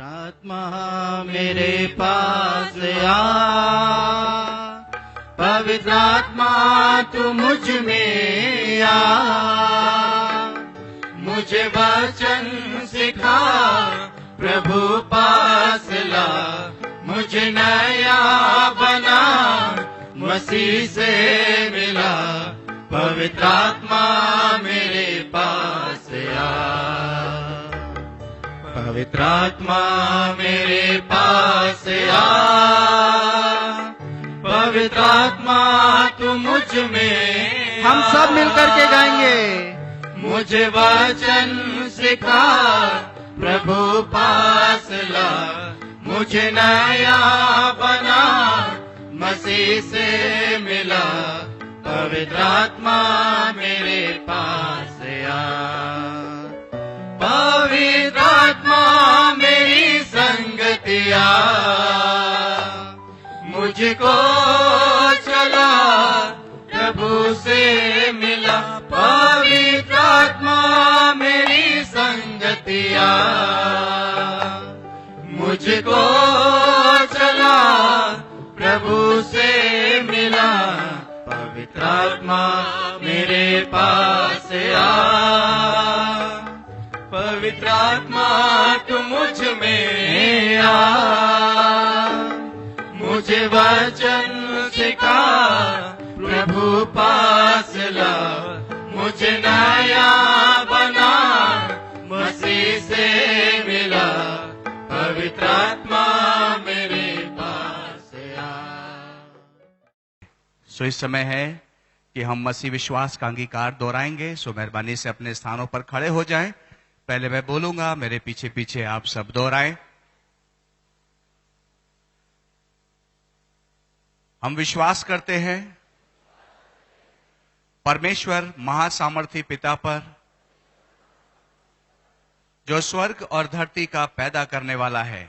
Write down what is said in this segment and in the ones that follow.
आत्मा मेरे पास आ, पवित्र आत्मा तू मुझ में आ, मुझे वचन सिखा, प्रभु पास ला, मुझे नया बना, मसीह से मिला, पवित्र आत्मा मेरे पास आ, पवित्र आत्मा मेरे पास आ, पवित्र आत्मा तू मुझ में। हम सब मिलकर के गाएंगे। मुझे वचन सिखा, प्रभु पास ला, मुझे नया बना, मसीह से मिला, पवित्र आत्मा मेरे पास आ, पवित्र आत्मा मेरी संगतिया, मुझको चला, प्रभु से मिला, पवित्र आत्मा मेरी संगतिया, मुझको चला, प्रभु से मिला, पवित्र आत्मा मेरे पास आ, पवित्र आत्मा तू मुझ में आ, मुझे वचन सिखा, प्रभु पास ला, मुझे नया बना, मसीह से मिला, पवित्र आत्मा मेरे पास आ। सो इस समय है कि हम मसीह विश्वास का अंगीकार दोहराएंगे। सो मेहरबानी से अपने स्थानों पर खड़े हो जाएं। पहले मैं बोलूंगा, मेरे पीछे पीछे आप सब दोहराएं। हम विश्वास करते हैं परमेश्वर महासामर्थी पिता पर, जो स्वर्ग और धरती का पैदा करने वाला है।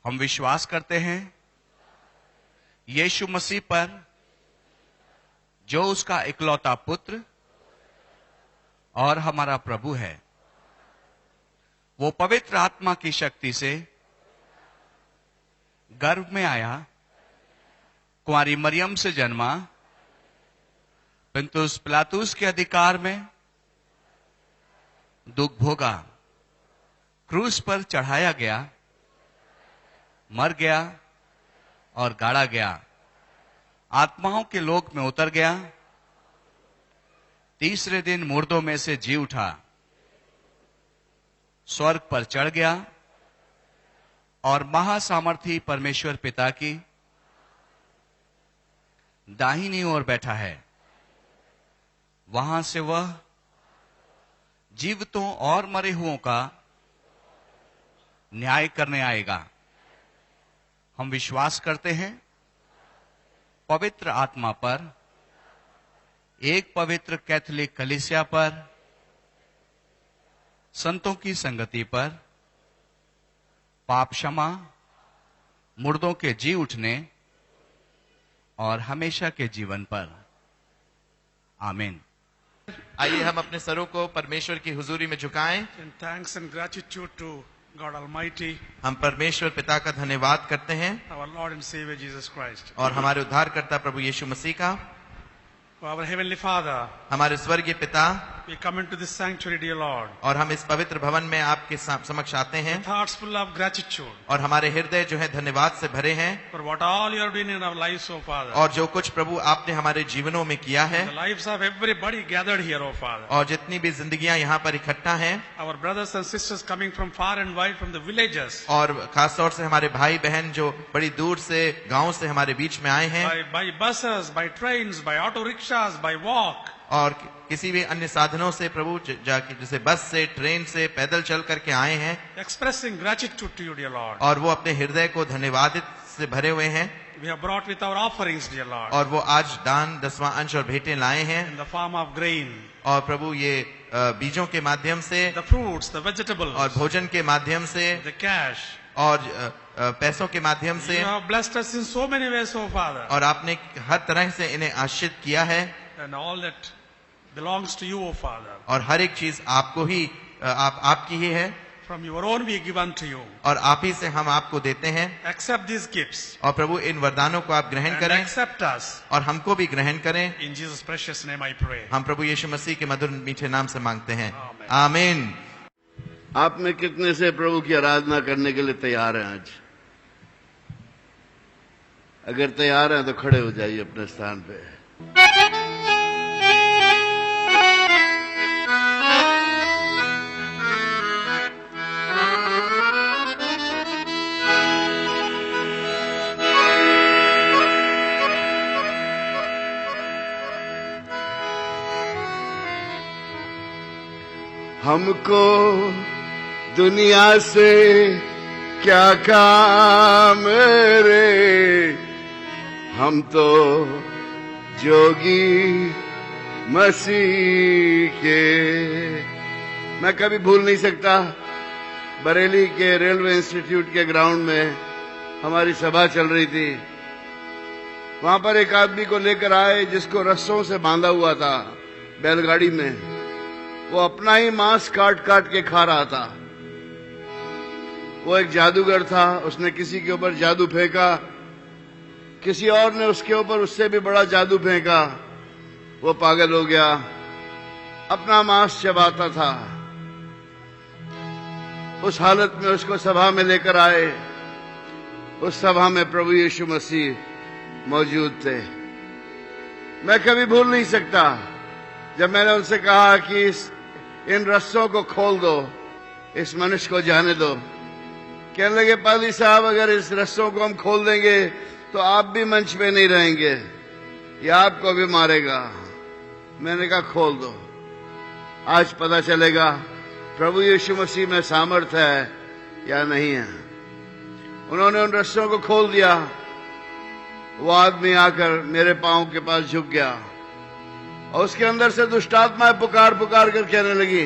हम विश्वास करते हैं यीशु मसीह पर, जो उसका इकलौता पुत्र और हमारा प्रभु है। वो पवित्र आत्मा की शक्ति से गर्भ में आया, कुंवारी मरियम से जन्मा, पिलातुस पिलातुस के अधिकार में दुख भोगा, क्रूस पर चढ़ाया गया, मर गया और गाड़ा गया, आत्माओं के लोक में उतर गया, तीसरे दिन मुर्दों में से जी उठा, स्वर्ग पर चढ़ गया और महासामर्थी परमेश्वर पिता की दाहिनी ओर बैठा है। वहां से वह जीवितों और मरे हुओं का न्याय करने आएगा। हम विश्वास करते हैं पवित्र आत्मा पर, एक पवित्र कैथोलिक कलीसिया पर, संतों की संगति पर, पाप क्षमा, मुर्दों के जी उठने और हमेशा के जीवन पर। आमीन। आइए हम अपने सरों को परमेश्वर की हुजूरी में झुकाएं। In thanks and gratitude to God Almighty, हम परमेश्वर पिता का धन्यवाद करते हैं our Lord and Savior Jesus Christ. और हमारे उद्धारकर्ता प्रभु यीशु मसीह का। Our Heavenly Father, हमारे स्वर्गीय पिता, we come into this sanctuary, dear Lord, और हम इस पवित्र भवन में आपके समक्ष आते हैं with hearts full of gratitude और हमारे हृदय जो है धन्यवाद से भरे हैं, for what all you are doing in our lives, O Father. और जो कुछ प्रभु आपने हमारे जीवनों में किया है, The lives of everybody gathered here, O Father. और जितनी भी जिंदगियां यहाँ पर इकट्ठा हैं, Our brothers and sisters coming from far and wide from the villages, और खास तौर से हमारे भाई बहन जो बड़ी दूर से गांव से हमारे बीच में आए हैं, by buses, by trains, by auto rickshaws, by walk, और किसी भी अन्य साधनों से प्रभु जैसे बस से, ट्रेन से, पैदल चल करके आए हैं, expressing gratitude to you, dear Lord. और वो अपने हृदय को धन्यवादित से भरे हुए हैं, We have brought with our offerings, dear Lord, और वो आज दान, दसवां अंश और भेंटें लाए हैं, in the form of grain, और प्रभु ये बीजों के माध्यम से the fruits, the vegetables, और भोजन के माध्यम से the cash. और पैसों के माध्यम से, You have blessed us in so many ways, O Father, और आपने हर तरह से इन्हें आशीर्वाद किया है, and all that belongs to you, O Father. और हर एक चीज आपको ही आपकी ही है। From your own we give unto you. और आप ही से हम आपको देते हैं। Accept these gifts और प्रभु इन वरदानों को आप ग्रहण and करें accept us. और हमको भी ग्रहण करें। In Jesus' precious name I pray. हम प्रभु यीशु मसीह के मधुर मीठे नाम से मांगते हैं, आमीन। आमीन। आप में कितने से प्रभु की आराधना करने के लिए तैयार हैं आज? अगर तैयार हैं तो खड़े हो जाइए अपने स्थान पे। हमको दुनिया से क्या काम रे, हम तो जोगी मसीह के। मैं कभी भूल नहीं सकता, बरेली के रेलवे इंस्टीट्यूट के ग्राउंड में हमारी सभा चल रही थी। वहां पर एक आदमी को लेकर आए जिसको रस्सों से बांधा हुआ था बैलगाड़ी में। वो अपना ही मांस काट काट के खा रहा था। वो एक जादूगर था, उसने किसी के ऊपर जादू फेंका, किसी और ने उसके ऊपर उससे भी बड़ा जादू फेंका। वो पागल हो गया, अपना मांस चबाता था। उस हालत में उसको सभा में लेकर आए। उस सभा में प्रभु यीशु मसीह मौजूद थे। मैं कभी भूल नहीं सकता जब मैंने उनसे कहा कि इन रस्सों को खोल दो, इस मनुष्य को जाने दो। कहने लगे, पादरी साहब, अगर इस रस्सों को हम खोल देंगे तो आप भी मंच पे नहीं रहेंगे, या आपको भी मारेगा। मैंने कहा, खोल दो, आज पता चलेगा प्रभु यीशु मसीह में सामर्थ है या नहीं है। उन्होंने उन रस्सों को खोल दिया। वो आदमी आकर मेरे पांव के पास झुक गया और उसके अंदर से दुष्ट आत्माएं पुकार पुकार कर कहने लगी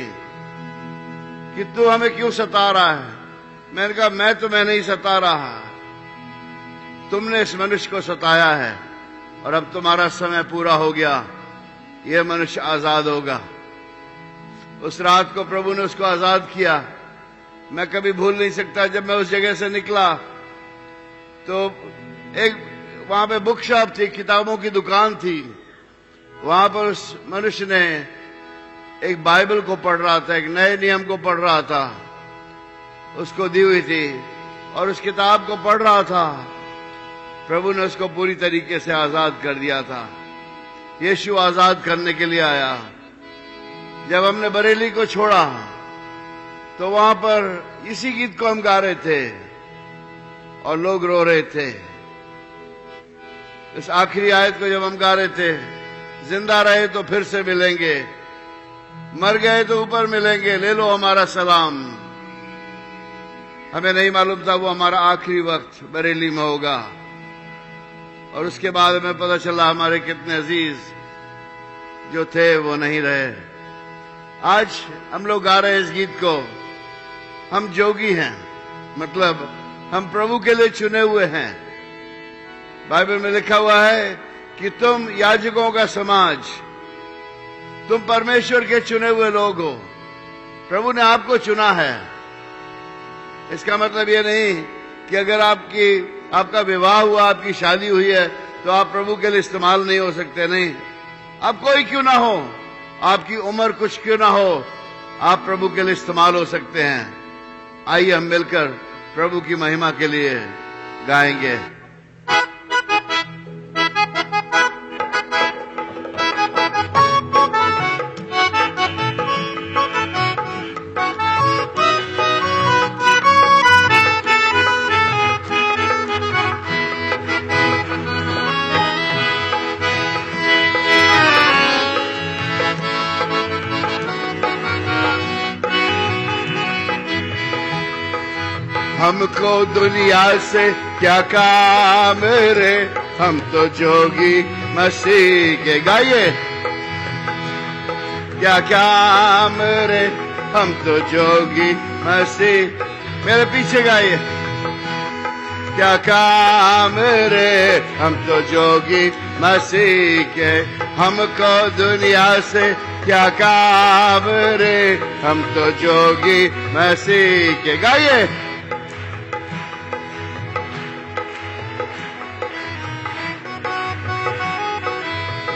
कि तू हमें क्यों सता रहा है। मैंने कहा, मैं तुम्हें नहीं सता रहा, तुमने इस मनुष्य को सताया है और अब तुम्हारा समय पूरा हो गया, यह मनुष्य आजाद होगा। उस रात को प्रभु ने उसको आजाद किया। मैं कभी भूल नहीं सकता, जब मैं उस जगह से निकला तो एक वहां पे बुक शॉप थी, किताबों की दुकान थी। वहां पर उस मनुष्य ने एक बाइबल को पढ़ रहा था, एक नए नियम को पढ़ रहा था, उसको दी हुई थी और उस किताब को पढ़ रहा था। प्रभु ने उसको पूरी तरीके से आजाद कर दिया था। यीशु आजाद करने के लिए आया। जब हमने बरेली को छोड़ा तो वहां पर इसी गीत को हम गा रहे थे और लोग रो रहे थे। इस आखिरी आयत को जब हम गा रहे थे, जिंदा रहे तो फिर से मिलेंगे, मर गए तो ऊपर मिलेंगे, ले लो हमारा सलाम। हमें नहीं मालूम था वो हमारा आखिरी वक्त बरेली में होगा। और उसके बाद हमें पता चला हमारे कितने अजीज जो थे वो नहीं रहे। आज हम लोग गा रहे हैं इस गीत को, हम जोगी हैं, मतलब हम प्रभु के लिए चुने हुए हैं। बाइबल में लिखा हुआ है कि तुम याजकों का समाज, तुम परमेश्वर के चुने हुए लोग हो। प्रभु ने आपको चुना है। इसका मतलब ये नहीं कि अगर आपका विवाह हुआ, आपकी शादी हुई है तो आप प्रभु के लिए इस्तेमाल नहीं हो सकते। नहीं, आप कोई क्यों ना हो, आपकी उम्र कुछ क्यों ना हो, आप प्रभु के लिए इस्तेमाल हो सकते हैं। आइए हम मिलकर प्रभु की महिमा के लिए गाएंगे। हमको दुनिया से क्या काम रे, हम तो जोगी मसीह के। गाइए, क्या काम रे, हम तो जोगी मसीह। मेरे पीछे गाइए, क्या काम रे, हम तो जोगी मसीह के। हमको दुनिया से क्या काम रे, हम तो जोगी मसीह के। गाइए।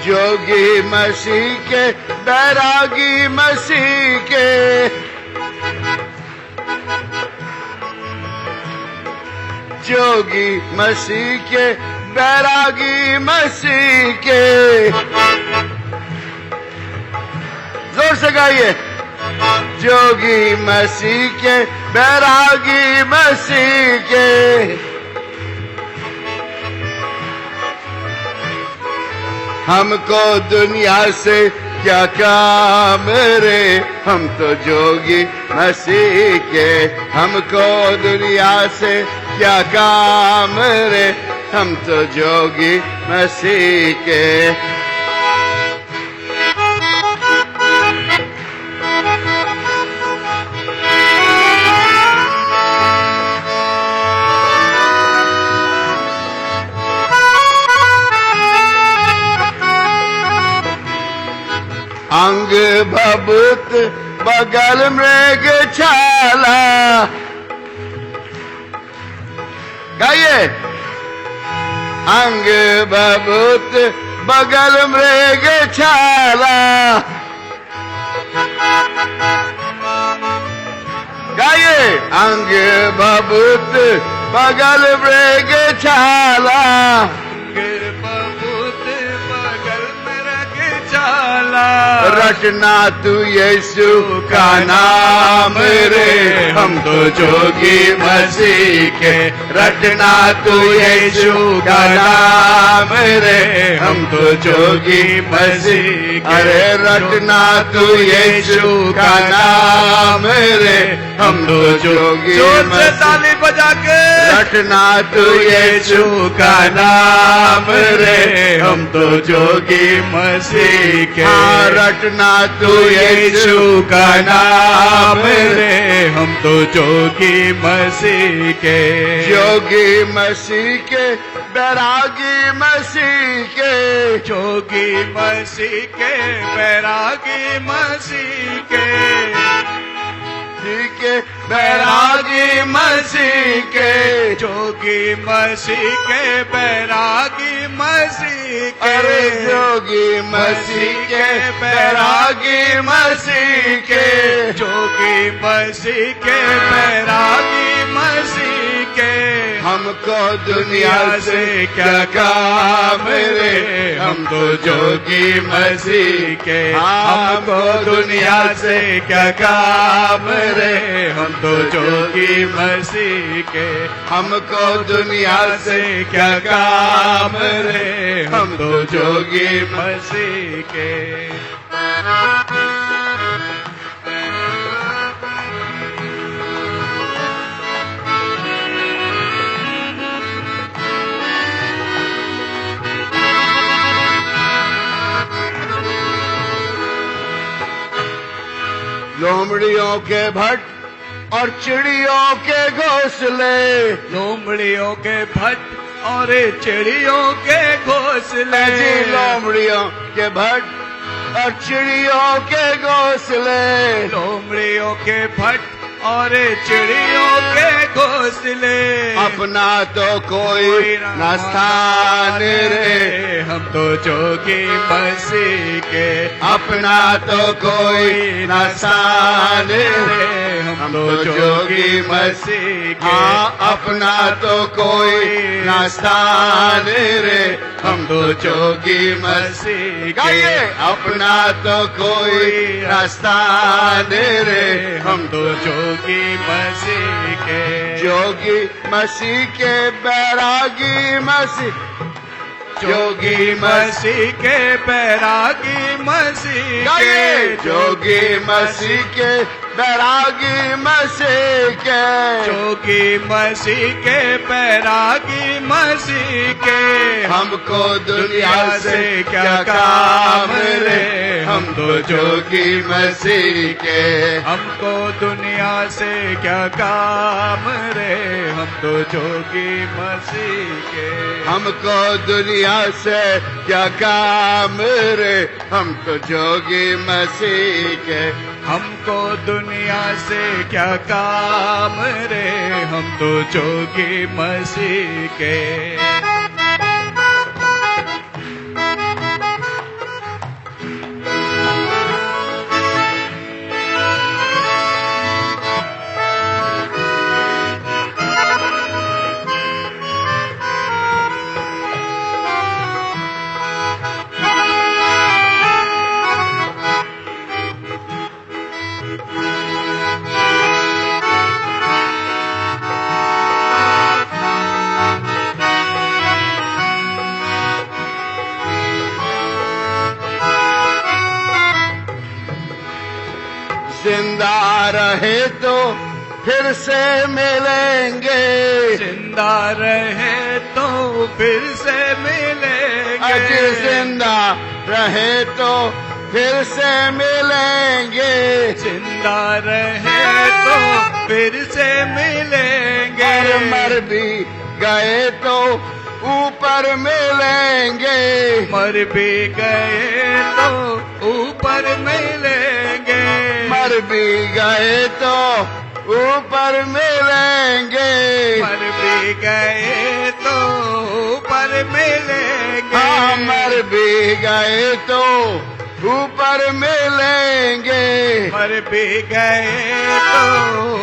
जोगी मसीह के, बैरागी मसीह के, जोगी मसीह के, बैरागी मसीह के। जोर से गाइए। जोगी मसीह के, बैरागी मसीह के। हमको दुनिया से क्या काम रे, हम तो जोगी मसीह के। हमको दुनिया से क्या काम रे, हम तो जोगी मसीह के। अंग बबूत बगल मृग छाला। गाइए। अंग बबूत बगल मृग छाला। गाइए। अंग बबूत बगल मृग छाला। रटना तू यीशु का नाम रे, हम तो जोगी मसीह के। रटना तू यीशु का नाम रे, हम तो जोगी मसीह के। अरे रटना तू यीशु का नाम रे, हम तो जोगी मसीह। ताली बजा के। रटना तू यीशु का नाम रे, हम तो जोगी मसीह के। रटना तू यीशु का नाम रे, हम तो जोगी मसीह के। जोगी मसीह के, बैरागी मसीह के। जोगी मसीह के, बैरागी मसीह के। के बैरागी मसीह के। जोगी मसीह के, बैरागी मसीह के। अरे जोगी मसीह के, बैरागी मसीह के। जोगी मसीह के, बैरागी मसीह के। हमको दुनिया से क्या काम रे, हम तो जोगी मसीह के। हमको दुनिया से क्या काम रे, हम तो जोगी मसीह के। हमको दुनिया से क्या काम रे, हम तो जोगी मसीह के। लोमड़ियों के भट्ट और चिड़ियों के घोंसले। लोमड़ियों के भट्ट और चिड़ियों के घोंसले। जी लोमड़ियों के भट्ट और चिड़ियों के घोंसले। लोमड़ियों के भट्ट और चिड़ियों के घोंसले। अपना तो कोई न स्थान रे, हम तो जोगी मसीह के। अपना तो कोई न स्थान रे, हम तो जोगी मसीह के। हाँ अपना तो कोई न स्थान रे, हम तो जोगी मसीह के। अपना तो कोई न स्थान रे, हम तो जोगी मसीह के। जोगी मसीह के, बैरागी मसीह। जोगी मसीह के, बैरागी मसीह के। जोगी मसीह के, बैरागी मसीह के। जोगी मसीह के, बैरागी मसीह के। हमको दुनिया से क्या काम रे, हम तो जोगी मसीह के। हमको दुनिया से क्या काम रे, हम तो जोगी मसीह के। हमको दुनिया से क्या काम रे, हम तो जोगी मसीह के। हमको दुनिया से क्या काम रे, हम तो जोगी मसीह के। जिंदा रहे तो फिर से मिलेंगे, जिंदा रहे तो फिर से मिलेंगे। अजी जिंदा रहे तो फिर से मिलेंगे, जिंदा रहे तो फिर से मिलेंगे। मर भी गए तो ऊपर मिलेंगे, मर भी गए तो ऊपर मिलेंगे। मर भी गए तो ऊपर मिलेंगे, मर भी गए तो ऊपर मिलेंगे। हाँ मर भी गए तो ऊपर मिलेंगे, मर भी गए तो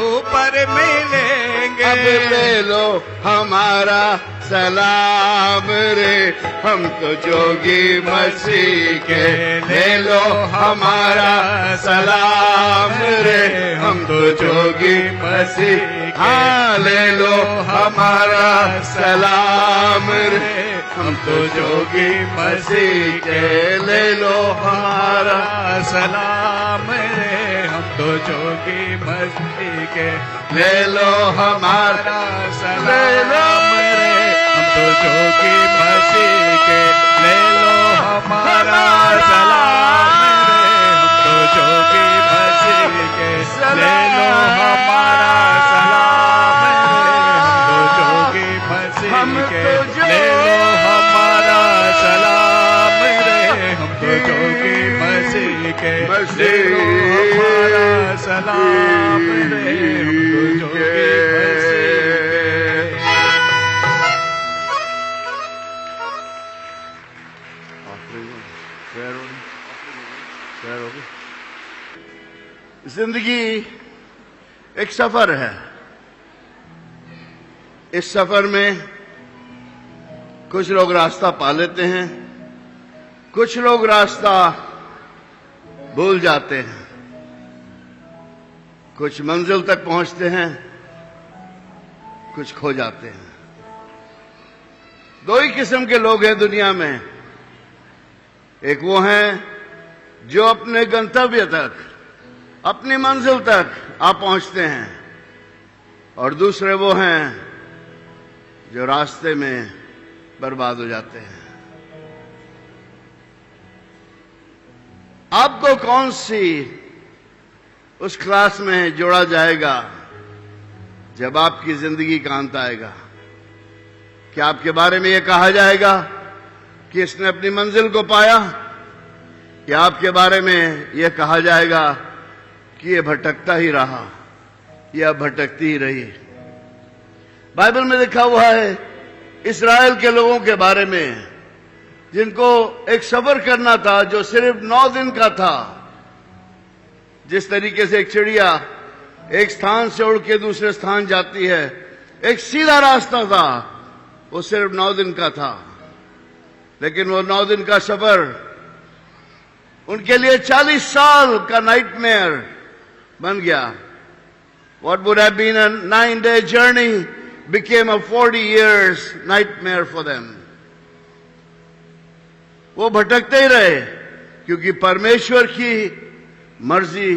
ऊपर मिलेंगे। अब ले लो हमारा सलाम रे, हम तो जोगी मसीह के। ले लो हमारा सलाम रे, हम तो जोगी मसीह के। हाँ ले लो हमारा सलाम रे, हम तो जोगी मसीह के। ले लो हमारा सलाम रे, हम तो जोगी मसीह के। ले लो हमारा सलाम रे, हम तो जोगी मसीह के। ले लो हमारा सलाम रे, हम तो जोगी मसीह के। ले लो हमारा सलाम रे, हम तो जोगी मसीह के। ले लो हमारा सलाम रे, हम तो जोगी मसीह के। ले लो हमारा सलाम रे, हम तो जोगी मसीह के। जिंदगी एक सफर है। इस सफर में कुछ लोग रास्ता पा लेते हैं, कुछ लोग रास्ता भूल जाते हैं, कुछ मंजिल तक पहुंचते हैं, कुछ खो जाते हैं। दो ही किस्म के लोग हैं दुनिया में। एक वो हैं जो अपने गंतव्य तक, अपनी मंजिल तक आ पहुंचते हैं, और दूसरे वो हैं जो रास्ते में बर्बाद हो जाते हैं। आपको कौन सी उस क्लास में जोड़ा जाएगा जब आपकी जिंदगी का अंत आएगा? क्या आपके बारे में यह कहा जाएगा कि इसने अपनी मंजिल को पाया, या आपके बारे में यह कहा जाएगा कि यह भटकता ही रहा या भटकती ही रही? बाइबल में लिखा हुआ है इस्राएल के लोगों के बारे में, जिनको एक सफर करना था जो सिर्फ 9 दिन का था। जिस तरीके से एक चिड़िया एक स्थान से उड़ के दूसरे स्थान जाती है, एक सीधा रास्ता था, वो सिर्फ 9 दिन का था। लेकिन वो 9 दिन का सफर उनके लिए 40 साल का नाइटमेयर बन गया। What would have been a 9-day journey became a 40 years nightmare for them. वो भटकते ही रहे क्योंकि परमेश्वर की मर्जी,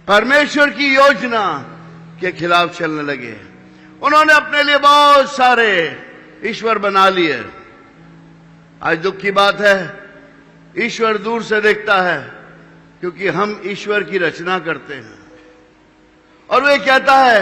परमेश्वर की योजना के खिलाफ चलने लगे। उन्होंने अपने लिए बहुत सारे ईश्वर बना लिए। आज दुख की बात है, ईश्वर दूर से देखता है क्योंकि हम ईश्वर की रचना करते हैं। और वे कहता है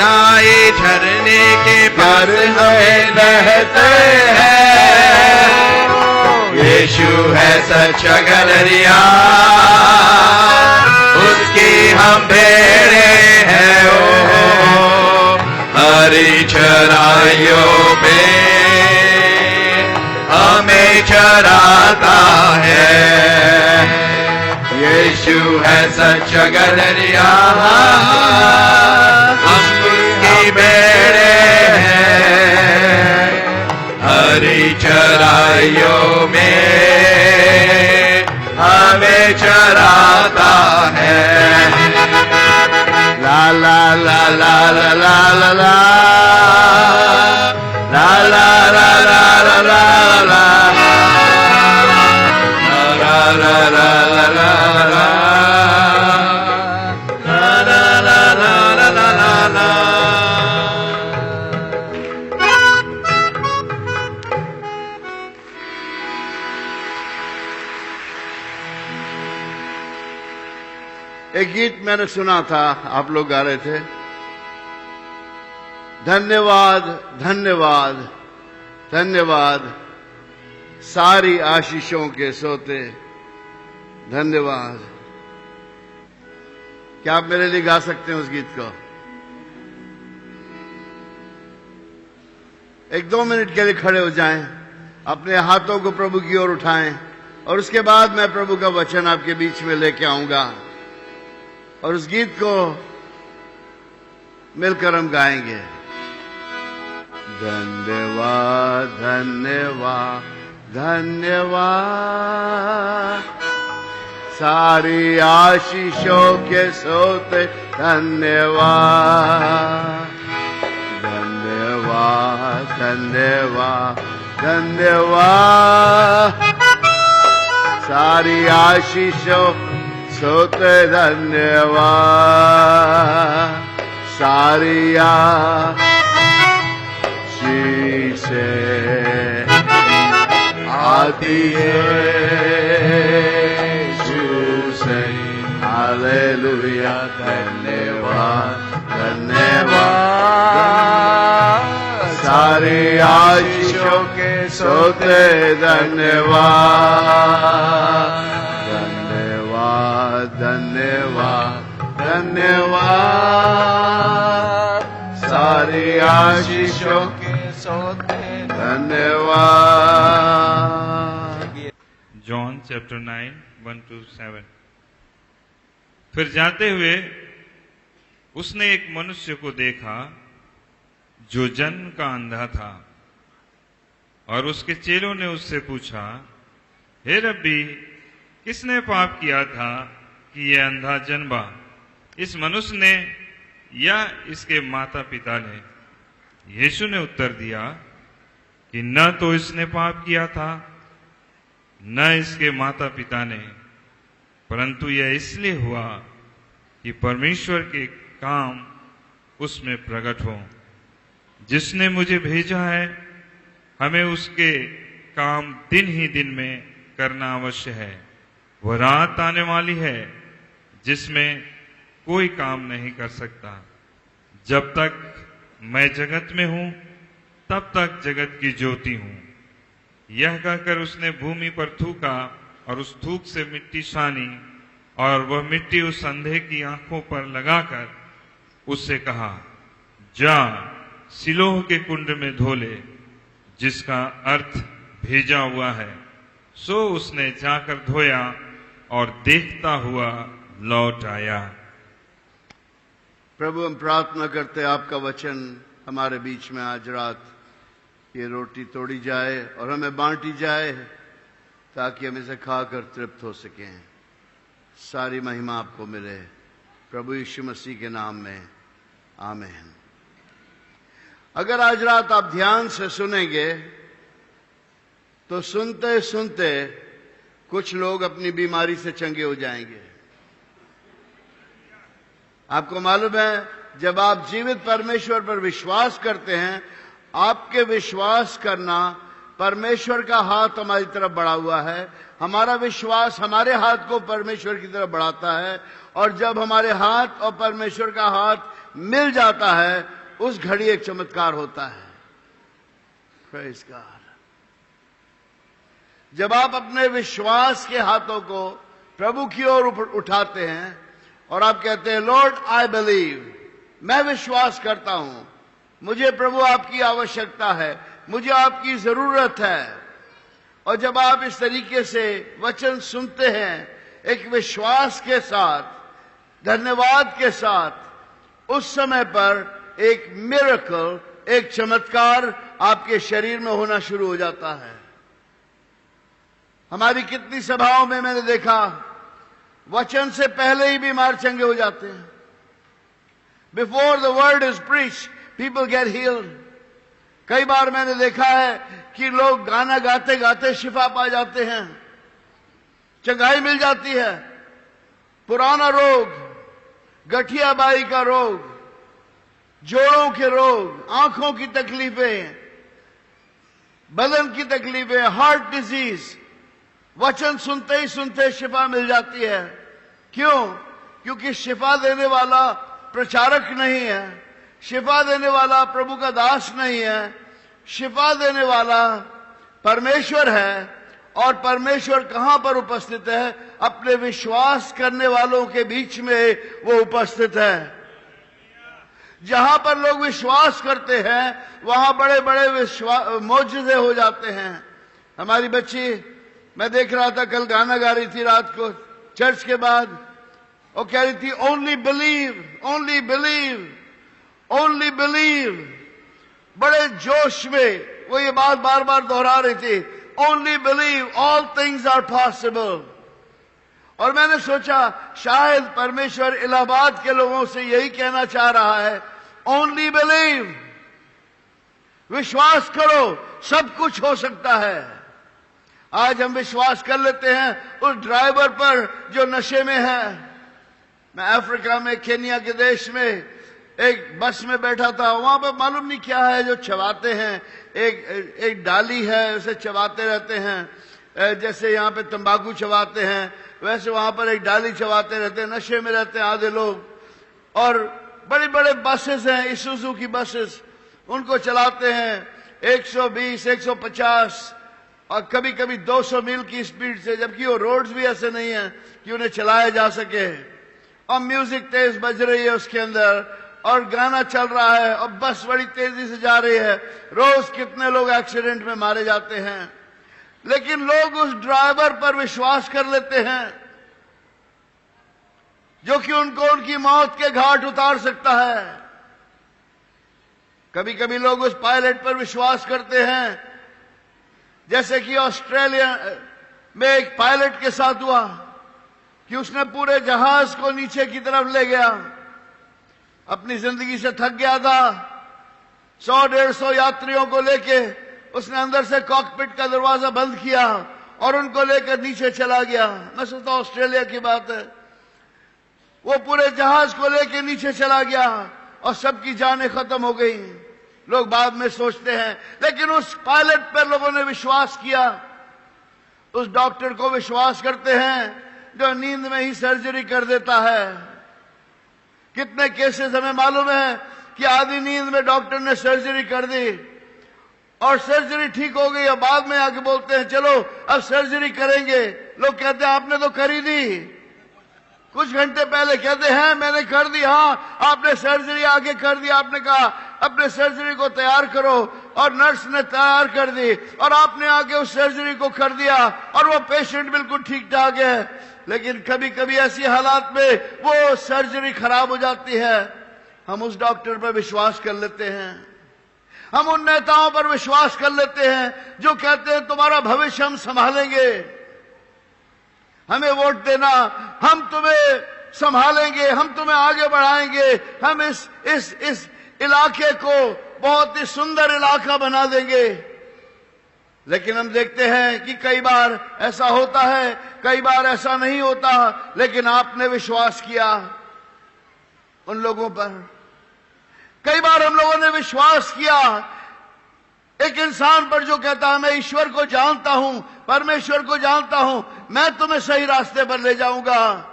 दाई झरने के पास हमें बहते हैं। यीशु है सच्चा गलरिया, उसकी हम भेड़े हैं। ओ हरी चराइयों में हमें चराता है। यीशु है सच्चा गलरिया, हम उसकी भेड़े हैं। हरी चराइयों में हमें चराता है। ला ला ला ला ला ला ला ला ला ला ला ला ला ला ला एक गीत मैंने सुना था, आप लोग गा रहे थे, धन्यवाद धन्यवाद धन्यवाद सारी आशीषों के सोते, धन्यवाद। क्या आप मेरे लिए गा सकते हैं उस गीत को? 1-2 मिनट के लिए खड़े हो जाएं, अपने हाथों को प्रभु की ओर उठाएं, और उसके बाद मैं प्रभु का वचन आपके बीच में लेके आऊंगा और उस गीत को मिलकर हम गाएंगे। धन्यवाद धन्यवाद धन्यवाद सारी आशीषों के सोते, धन्यवाद धन्यवाद धन्यवाद धन्यवाद सारी आशीषों सोते, धन्यवाद सारी आशीषें आती है यीशु से, हालेलुया। धन्यवाद धन्यवाद सारी आशीषों के सोते, धन्यवाद धन्यवाद धन्यवाद धन्यवाद सारी आशीषों के सोते, धन्यवाद। John chapter 9 1-7। फिर जाते हुए उसने एक मनुष्य को देखा जो जन्म का अंधा था, और उसके चेलों ने उससे पूछा, हे रब्बी, किसने पाप किया था कि यह अंधा जन्मा, इस मनुष्य ने या इसके माता पिता ने? यीशु ने उत्तर दिया कि न तो इसने पाप किया था न इसके माता पिता ने, परंतु यह इसलिए हुआ कि परमेश्वर के काम उसमें प्रकट हो। जिसने मुझे भेजा है, हमें उसके काम दिन ही दिन में करना अवश्य है। वह रात आने वाली है जिसमें कोई काम नहीं कर सकता। जब तक मैं जगत में हूं तब तक जगत की ज्योति हूं। यह कहकर उसने भूमि पर थूका और उस थूक से मिट्टी सानी, और वह मिट्टी उस अंधे की आंखों पर लगाकर उससे कहा, जा सिलोह के कुंड में धो ले, जिसका अर्थ भेजा हुआ है। सो उसने जाकर धोया और देखता हुआ लौट आया। प्रभु, हम प्रार्थना करते आपका वचन हमारे बीच में आज रात ये रोटी तोड़ी जाए और हमें बांटी जाए, ताकि हम इसे खाकर तृप्त हो सकें। सारी महिमा आपको मिले, प्रभु यीशु मसीह के नाम में, आमीन। अगर आज रात आप ध्यान से सुनेंगे तो सुनते सुनते कुछ लोग अपनी बीमारी से चंगे हो जाएंगे। आपको मालूम है, जब आप जीवित परमेश्वर पर विश्वास करते हैं, आपके विश्वास करना परमेश्वर का हाथ हमारी तरफ बढ़ा हुआ है। हमारा विश्वास हमारे हाथ को परमेश्वर की तरफ बढ़ाता है, और जब हमारे हाथ और परमेश्वर का हाथ मिल जाता है, उस घड़ी एक चमत्कार होता है। Praise God. जब आप अपने विश्वास के हाथों को प्रभु की ओर उठाते हैं और आप कहते हैं, लॉर्ड आई बिलीव, मैं विश्वास करता हूं, मुझे प्रभु आपकी आवश्यकता है, मुझे आपकी जरूरत है। और जब आप इस तरीके से वचन सुनते हैं, एक विश्वास के साथ, धन्यवाद के साथ, उस समय पर एक मिरेकल, एक चमत्कार आपके शरीर में होना शुरू हो जाता है। हमारी कितनी सभाओं में मैंने देखा, वचन से पहले ही बीमार चंगे हो जाते हैं। Before the word is preached, people get heeled. कई बार मैंने देखा है कि लोग गाना गाते गाते शिफा पा जाते हैं, चंगाई मिल जाती है। पुराना रोग, गठियाबाई का रोग, जोड़ों के रोग, आंखों की तकलीफें, बदन की तकलीफें, हार्ट डिजीज, वचन सुनते ही सुनते शिफा मिल जाती है। क्यों? क्योंकि शिफा देने वाला प्रचारक नहीं है, शिफा देने वाला प्रभु का दास नहीं है, शिफा देने वाला परमेश्वर है। और परमेश्वर कहां पर उपस्थित है? अपने विश्वास करने वालों के बीच में वो उपस्थित है। जहां पर लोग विश्वास करते हैं, वहां बड़े बड़े मौजूदे हो जाते हैं। हमारी बच्ची, मैं देख रहा था, कल गाना गा रही थी रात को चर्च के बाद, वो कह रही थी, only believe, only believe, only believe. बड़े जोश में वो ये बात बार बार दोहरा रही थी, only believe, all things are possible. और मैंने सोचा, शायद परमेश्वर इलाहाबाद के लोगों से यही कहना चाह रहा है, ओनली बिलीव, विश्वास करो, सब कुछ हो सकता है। आज हम विश्वास कर लेते हैं उस ड्राइवर पर जो नशे में है। मैं अफ्रीका में, केन्या के देश में एक बस में बैठा था, वहां पर मालूम नहीं क्या है जो चबाते हैं, एक डाली है, उसे चबाते रहते हैं। जैसे यहाँ पे तंबाकू चबाते हैं, वैसे वहां पर एक डाली चबाते रहते हैं, नशे में रहते हैं आधे लोग। और बड़े बड़े बसेस हैं, इसूजू की बसेस, उनको चलाते हैं 120, 150 और कभी कभी 200 मील की स्पीड से, जबकि वो रोड्स भी ऐसे नहीं है कि उन्हें चलाया जा सके। और म्यूजिक तेज बज रही है उसके अंदर, और गाना चल रहा है, और बस बड़ी तेजी से जा रही है। रोज कितने लोग एक्सीडेंट में मारे जाते हैं, लेकिन लोग उस ड्राइवर पर विश्वास कर लेते हैं जो कि उनको उनकी मौत के घाट उतार सकता है। कभी कभी लोग उस पायलट पर विश्वास करते हैं, जैसे कि ऑस्ट्रेलिया में एक पायलट के साथ हुआ कि उसने पूरे जहाज को नीचे की तरफ ले गया। अपनी जिंदगी से थक गया था, 100-150 यात्रियों को लेके उसने अंदर से कॉकपिट का दरवाजा बंद किया और उनको लेकर नीचे चला गया। मैं सोचता हूं ऑस्ट्रेलिया की बात है, वो पूरे जहाज को लेकर नीचे चला गया और सबकी जानें खत्म हो गई। लोग बाद में सोचते हैं, लेकिन उस पायलट पर लोगों ने विश्वास किया। उस डॉक्टर को विश्वास करते हैं जो नींद में ही सर्जरी कर देता है। कितने केसेस हमें मालूम है कि आधी नींद में डॉक्टर ने सर्जरी कर दी और सर्जरी ठीक हो गई, और बाद में आके बोलते हैं चलो अब सर्जरी करेंगे। लोग कहते हैं आपने तो कर ही दी, कुछ घंटे पहले कहते हैं मैंने कर दी। हाँ, आपने सर्जरी आगे कर दी, आपने कहा अपने सर्जरी को तैयार करो, और नर्स ने तैयार कर दी और आपने आगे उस सर्जरी को कर दिया और वो पेशेंट बिल्कुल ठीक ठाक है। लेकिन कभी कभी ऐसी हालात में वो सर्जरी खराब हो जाती है। हम उस डॉक्टर पर विश्वास कर लेते हैं, हम उन नेताओं पर विश्वास कर लेते हैं जो कहते हैं तुम्हारा भविष्य हम संभालेंगे, हमें वोट देना, हम तुम्हें संभालेंगे, हम तुम्हें आगे बढ़ाएंगे, हम इस इलाके को बहुत ही सुंदर इलाका बना देंगे। लेकिन हम देखते हैं कि कई बार ऐसा होता है, कई बार ऐसा नहीं होता। लेकिन आपने विश्वास किया उन लोगों पर, कई बार हम लोगों ने विश्वास किया एक इंसान पर जो कहता है मैं ईश्वर को जानता हूं, परमेश्वर को जानता हूं, मैं तुम्हें सही रास्ते पर ले जाऊंगा,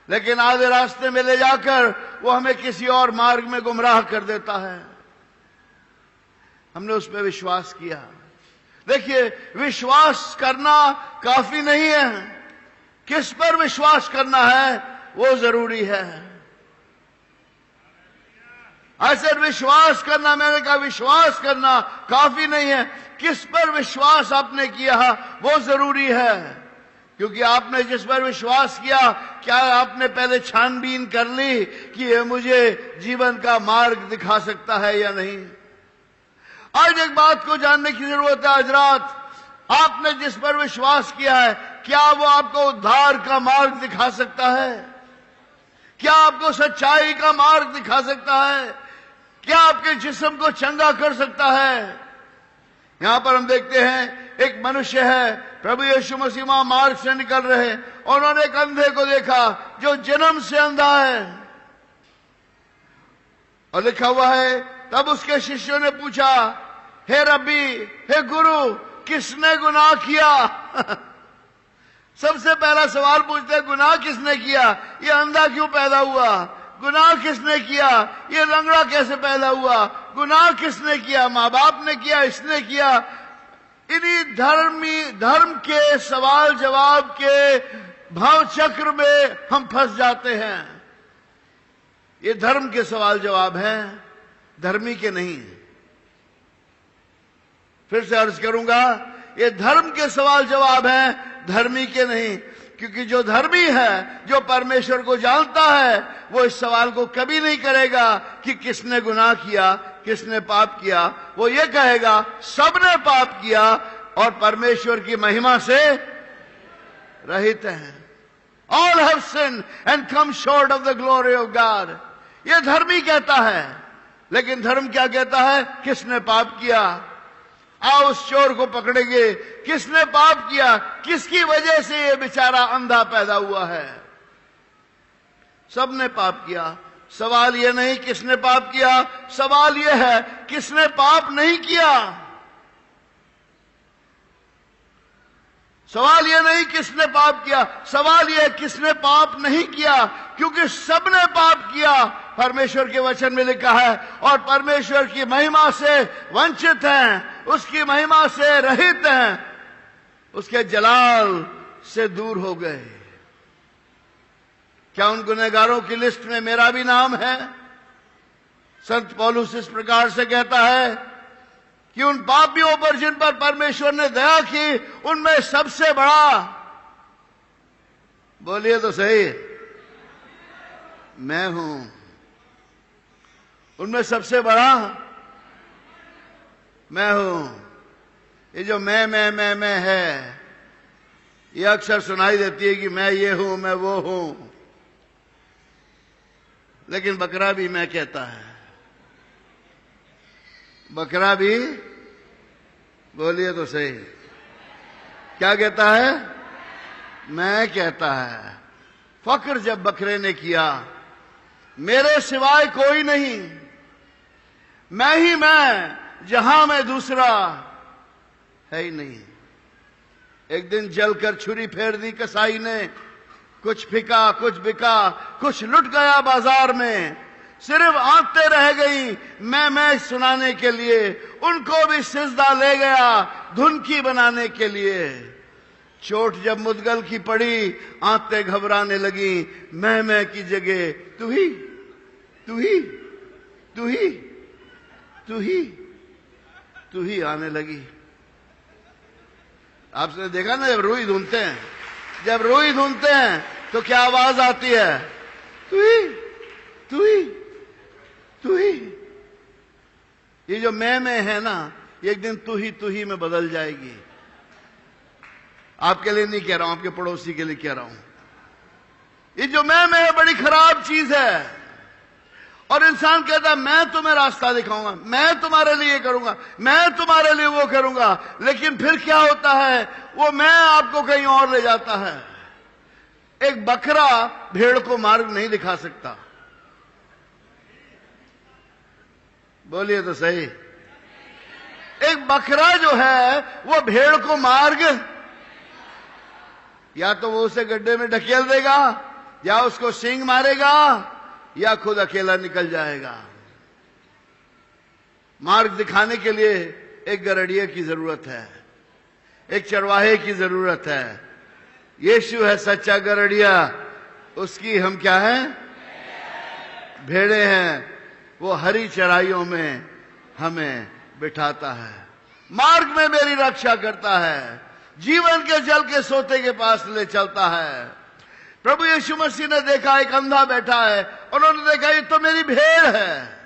लेकिन आधे रास्ते में ले जाकर वो हमें किसी और मार्ग में गुमराह कर देता है। हमने उस पर विश्वास किया। देखिए, विश्वास करना काफी नहीं है, किस पर विश्वास करना है वो जरूरी है। ऐसे विश्वास करना, मैंने कहा विश्वास करना काफी नहीं है, किस पर विश्वास आपने किया वो जरूरी है। क्योंकि आपने जिस पर विश्वास किया, क्या आपने पहले छानबीन कर ली कि ये मुझे जीवन का मार्ग दिखा सकता है या नहीं। आज एक बात को जानने की जरूरत है, आज रात आपने जिस पर विश्वास किया है, क्या वो आपको उद्धार का मार्ग दिखा सकता है? क्या आपको सच्चाई का मार्ग दिखा सकता है? क्या आपके जिस्म को चंगा कर सकता है? यहां पर हम देखते हैं एक मनुष्य है, प्रभु यीशु मसीह मार्ग से निकल रहे, और उन्होंने एक अंधे को देखा जो जन्म से अंधा है, और लिखा हुआ है तब उसके शिष्यों ने पूछा, हे रब्बी, हे गुरु, किसने गुनाह किया? सबसे पहला सवाल पूछते हैं, गुनाह किसने किया? ये अंधा क्यों पैदा हुआ? गुनाह किसने किया? ये लंगड़ा कैसे पैदा हुआ? गुनाह किसने किया? माँ बाप ने किया, इसने किया? इन्हीं धर्म के सवाल जवाब के भाव चक्र में हम फंस जाते हैं। ये धर्म के सवाल जवाब हैं, धर्मी के नहीं। फिर से अर्ज करूंगा, ये धर्म के सवाल जवाब हैं, धर्मी के नहीं। क्योंकि जो धर्मी है, जो परमेश्वर को जानता है, वो इस सवाल को कभी नहीं करेगा कि किसने गुनाह किया, किसने पाप किया। वो ये कहेगा सबने पाप किया और परमेश्वर की महिमा से रहित हैं। All have sinned and come short of the glory of God. ये धर्मी कहता है, लेकिन धर्म क्या कहता है? किसने पाप किया? आओ उस चोर को पकड़ेंगे, किसने पाप किया, किसकी वजह से ये बेचारा अंधा पैदा हुआ है? सबने पाप किया। सवाल ये नहीं किसने पाप किया, सवाल ये है किसने पाप नहीं किया। सवाल ये नहीं किसने पाप किया, सवाल ये किसने पाप नहीं किया, क्योंकि सबने पाप किया, परमेश्वर के वचन में लिखा है, और परमेश्वर की महिमा से वंचित हैं, उसकी महिमा से रहित हैं, उसके जलाल से दूर हो गए। क्या उन गुनहगारों की लिस्ट में मेरा भी नाम है? संत पौलुस इस प्रकार से कहता है कि उन पापियों पर जिन पर परमेश्वर ने दया की, उनमें सबसे बड़ा, बोलिए तो सही, मैं हूं। उनमें सबसे बड़ा मैं हूं। ये जो मैं है, ये अक्सर सुनाई देती है कि मैं ये हूं, मैं वो हूं, लेकिन बकरा भी मैं कहता है। बकरा भी, बोलिए तो सही, क्या कहता है? मैं कहता है। फक्र जब बकरे ने किया, मेरे सिवाय कोई नहीं, मैं ही मैं, जहां मैं दूसरा है ही नहीं। एक दिन जलकर छुरी फेर दी कसाई ने, कुछ फिका, कुछ बिका, कुछ लुट गया बाजार में, सिर्फ आंखें रह गई मैं सुनाने के लिए। उनको भी सिजदा ले गया धुन की बनाने के लिए। चोट जब मुदगल की पड़ी, आंखें घबराने लगी, मैं की जगह तू ही, तू ही, तू ही, तू ही, तू ही आने लगी। आपने देखा ना, जब रूई धुनते हैं, जब रूई धुनते हैं तो क्या आवाज आती है? तू ही, तू ही, तू ही। ये जो मैं है ना, ये एक दिन तू ही में बदल जाएगी। आपके लिए नहीं कह रहा हूं, आपके पड़ोसी के लिए कह रहा हूं। ये जो मैं है बड़ी खराब चीज है। और इंसान कहता है मैं तुम्हें रास्ता दिखाऊंगा, मैं तुम्हारे लिए करूंगा, मैं तुम्हारे लिए वो करूंगा, लेकिन फिर क्या होता है? वो मैं आपको कहीं और ले जाता है। एक बकरा भेड़ को मार्ग नहीं दिखा सकता, बोलिए तो सही। एक बकरा जो है वो भेड़ को मार के या तो वो उसे गड्ढे में ढकेल देगा, या उसको सींग मारेगा, या खुद अकेला निकल जाएगा। मार्ग दिखाने के लिए एक गरड़िए की जरूरत है, एक चरवाहे की जरूरत है। यीशु है सच्चा गरड़िया, उसकी हम क्या हैं? भेड़े हैं। वो हरी चराइयों में हमें बिठाता है, मार्ग में मेरी रक्षा करता है, जीवन के जल के सोते के पास ले चलता है। प्रभु यीशु मसीह ने देखा एक अंधा बैठा है, उन्होंने देखा ये तो मेरी भेड़ है,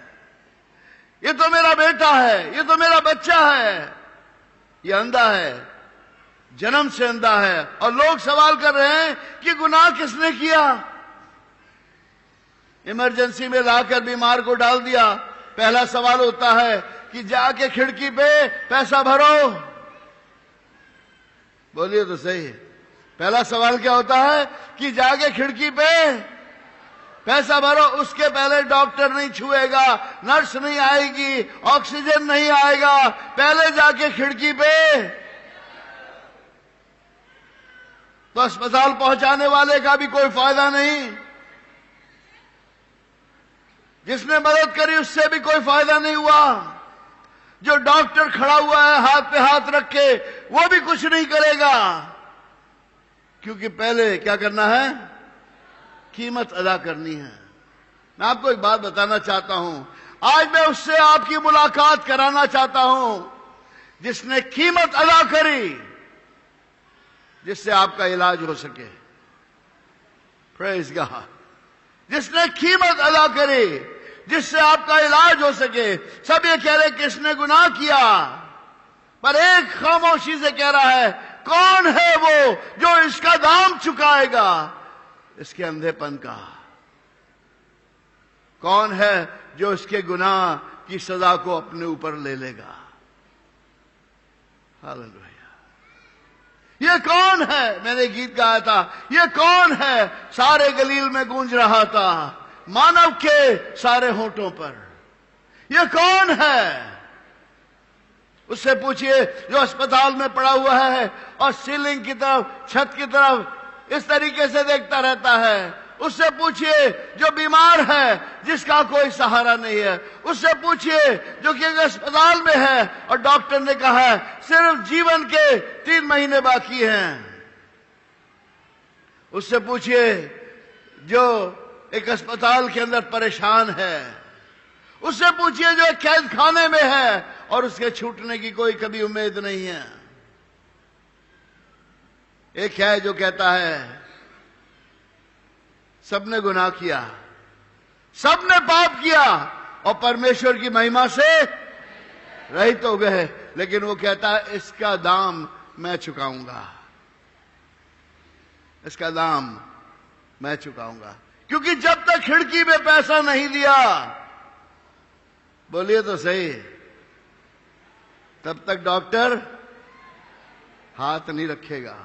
ये तो मेरा बेटा है, ये तो मेरा बच्चा है, ये अंधा है, जन्म से अंधा है। और लोग सवाल कर रहे हैं कि गुनाह किसने किया? इमरजेंसी में लाकर बीमार को डाल दिया। पहला सवाल होता है कि जाके खिड़की पे पैसा भरो। बोलिए तो सही। पहला सवाल क्या होता है कि जाके खिड़की पे पैसा भरो। उसके पहले डॉक्टर नहीं छुएगा, नर्स नहीं आएगी, ऑक्सीजन नहीं आएगा, पहले जाके खिड़की पे। तो अस्पताल पहुंचाने वाले का भी कोई फायदा नहीं, जिसने मदद करी उससे भी कोई फायदा नहीं हुआ। जो डॉक्टर खड़ा हुआ है हाथ पे हाथ रख के, वो भी कुछ नहीं करेगा, क्योंकि पहले क्या करना है? कीमत अदा करनी है। मैं आपको एक बात बताना चाहता हूं, आज मैं उससे आपकी मुलाकात कराना चाहता हूं जिसने कीमत अदा करी, जिससे आपका इलाज हो सके। Praise God. जिसने कीमत अदा करी, जिससे आपका इलाज हो सके। सब ये कह रहे किसने गुनाह किया, पर एक खामोशी से कह रहा है, कौन है वो जो इसका दाम चुकाएगा? इसके अंधेपन का। कौन है जो इसके गुनाह की सजा को अपने ऊपर ले लेगा? हालेलुया। ये कौन है? मैंने गीत गाया था, ये कौन है? सारे गलील में गूंज रहा था, मानव के सारे होठों पर। ये कौन है? उससे पूछिए जो अस्पताल में पड़ा हुआ है और सीलिंग की तरफ, छत की तरफ इस तरीके से देखता रहता है। उससे पूछिए जो बीमार है, जिसका कोई सहारा नहीं है। उससे पूछिए जो कि अस्पताल में है और डॉक्टर ने कहा है सिर्फ जीवन के 3 महीने बाकी हैं। उससे पूछिए जो एक अस्पताल के अंदर परेशान है। उससे पूछिए जो एक कैद खाने में है और उसके छूटने की कोई कभी उम्मीद नहीं है। एक है जो कहता है सबने गुनाह किया, सबने पाप किया और परमेश्वर की महिमा से रहित हो गए, लेकिन वो कहता है इसका दाम मैं चुकाऊंगा, इसका दाम मैं चुकाऊंगा। क्योंकि जब तक खिड़की में पैसा नहीं दिया, बोलिए तो सही, तब तक डॉक्टर हाथ नहीं रखेगा।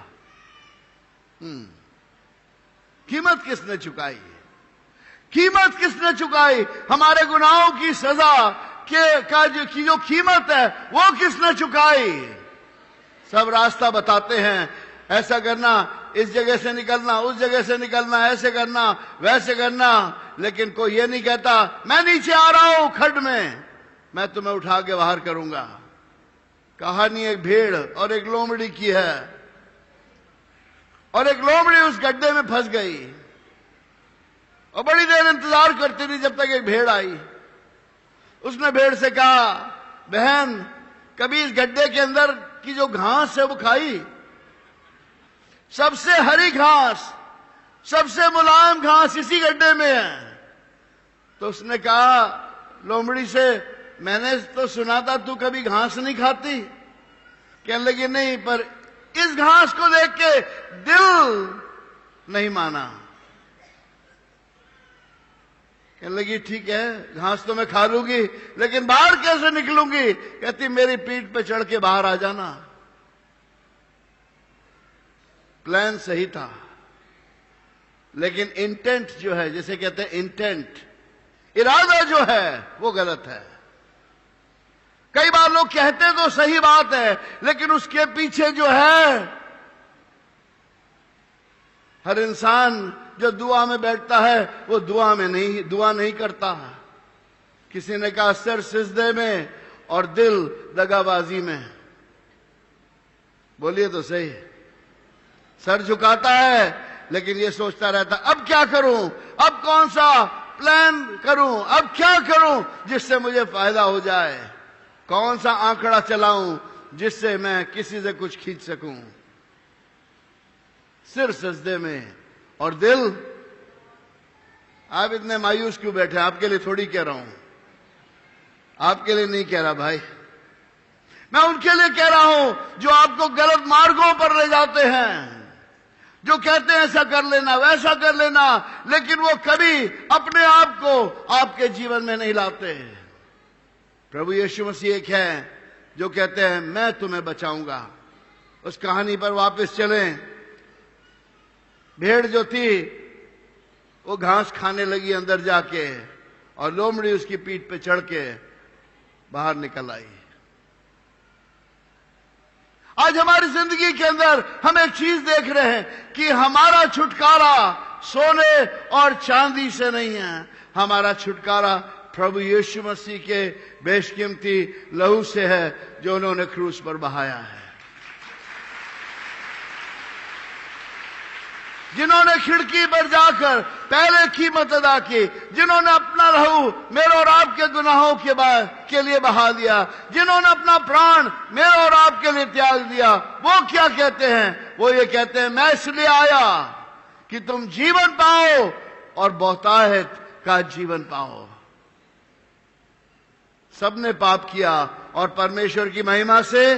कीमत किसने चुकाई? कीमत किसने चुकाई? हमारे गुनाहों की सजा की जो कीमत है वो किसने चुकाई? सब रास्ता बताते हैं, ऐसा करना, इस जगह से निकलना, उस जगह से निकलना, ऐसे करना, वैसे करना, लेकिन कोई ये नहीं कहता मैं नीचे आ रहा हूं खड्ड में, मैं तुम्हें उठा के बाहर करूंगा। कहानी एक भेड़ और एक लोमड़ी की है, और एक लोमड़ी उस गड्ढे में फंस गई और बड़ी देर इंतजार करती रही जब तक एक भेड़ आई। उसने भेड़ से कहा, बहन कभी इस गड्ढे के अंदर की जो घास है वो खाई? सबसे हरी घास, सबसे मुलायम घास इसी गड्ढे में है। तो उसने कहा लोमड़ी से, मैंने तो सुना था तू कभी घास नहीं खाती। कहने लगी नहीं, पर इस घास को देख के दिल नहीं माना। कहने लगी ठीक है, घास तो मैं खा लूंगी, लेकिन बाहर कैसे निकलूंगी? कहती मेरी पीठ पे चढ़ के बाहर आ जाना। प्लान सही था, लेकिन इंटेंट जो है, जिसे कहते हैं इंटेंट, इरादा जो है वो गलत है। कई बार लोग कहते तो सही बात है, लेकिन उसके पीछे जो है, हर इंसान जो दुआ में बैठता है वो दुआ नहीं करता। किसी ने कहा सिर सिजदे में और दिल दगाबाजी में। बोलिए तो सही। सर झुकाता है लेकिन ये सोचता रहता अब क्या करूं, अब कौन सा प्लान करूं, अब क्या करूं जिससे मुझे फायदा हो जाए, कौन सा आंकड़ा चलाऊं जिससे मैं किसी से कुछ खींच सकूं। सिर सजदे में और दिल। आप इतने मायूस क्यों बैठे? आपके लिए थोड़ी कह रहा हूं, आपके लिए नहीं कह रहा भाई, मैं उनके लिए कह रहा हूं जो आपको गलत मार्गों पर ले जाते हैं, जो कहते हैं ऐसा कर लेना वैसा कर लेना, लेकिन वो कभी अपने आप को आपके जीवन में नहीं लाते। प्रभु यीशु मसीह एक है जो कहते हैं मैं तुम्हें बचाऊंगा। उस कहानी पर वापस चलें। भेड़ जो थी वो घास खाने लगी अंदर जाके, और लोमड़ी उसकी पीठ पे चढ़ के बाहर निकल आई। आज हमारी जिंदगी के अंदर हम एक चीज देख रहे हैं कि हमारा छुटकारा सोने और चांदी से नहीं है, हमारा छुटकारा प्रभु यीशु मसीह के बेशकीमती लहू से है जो उन्होंने क्रूस पर बहाया है। जिन्होंने खिड़की पर जाकर पहले कीमत अदा की, जिन्होंने अपना लहू मेरे और आपके गुनाहों के लिए बहा दिया, जिन्होंने अपना प्राण मेरे और आपके लिए त्याग दिया, वो क्या कहते हैं? वो ये कहते हैं मैं इसलिए आया कि तुम जीवन पाओ और बहुतायत का जीवन पाओ। सबने पाप किया और परमेश्वर की महिमा से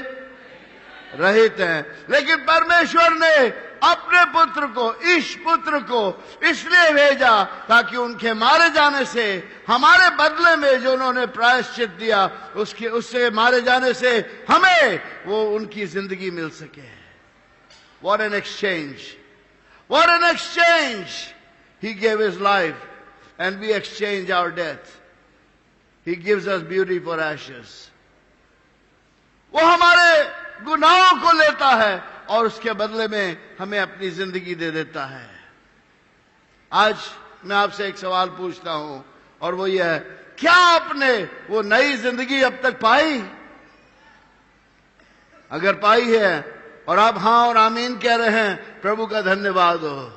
रहित हैं, लेकिन परमेश्वर ने अपने पुत्र को, इस पुत्र को इसलिए भेजा ताकि उनके मारे जाने से, हमारे बदले में जो उन्होंने प्रायश्चित दिया, उससे मारे जाने से हमें वो उनकी जिंदगी मिल सके। What an exchange! What an exchange! He gave his life and we exchange our death. He gives us beauty for ashes. वो हमारे गुनाहों को लेता है और उसके बदले में हमें अपनी जिंदगी दे देता है। आज मैं आपसे एक सवाल पूछता हूं और वो ये है, क्या आपने वो नई जिंदगी अब तक पाई? अगर पाई है और आप हां और आमीन कह रहे हैं, प्रभु का धन्यवाद हो।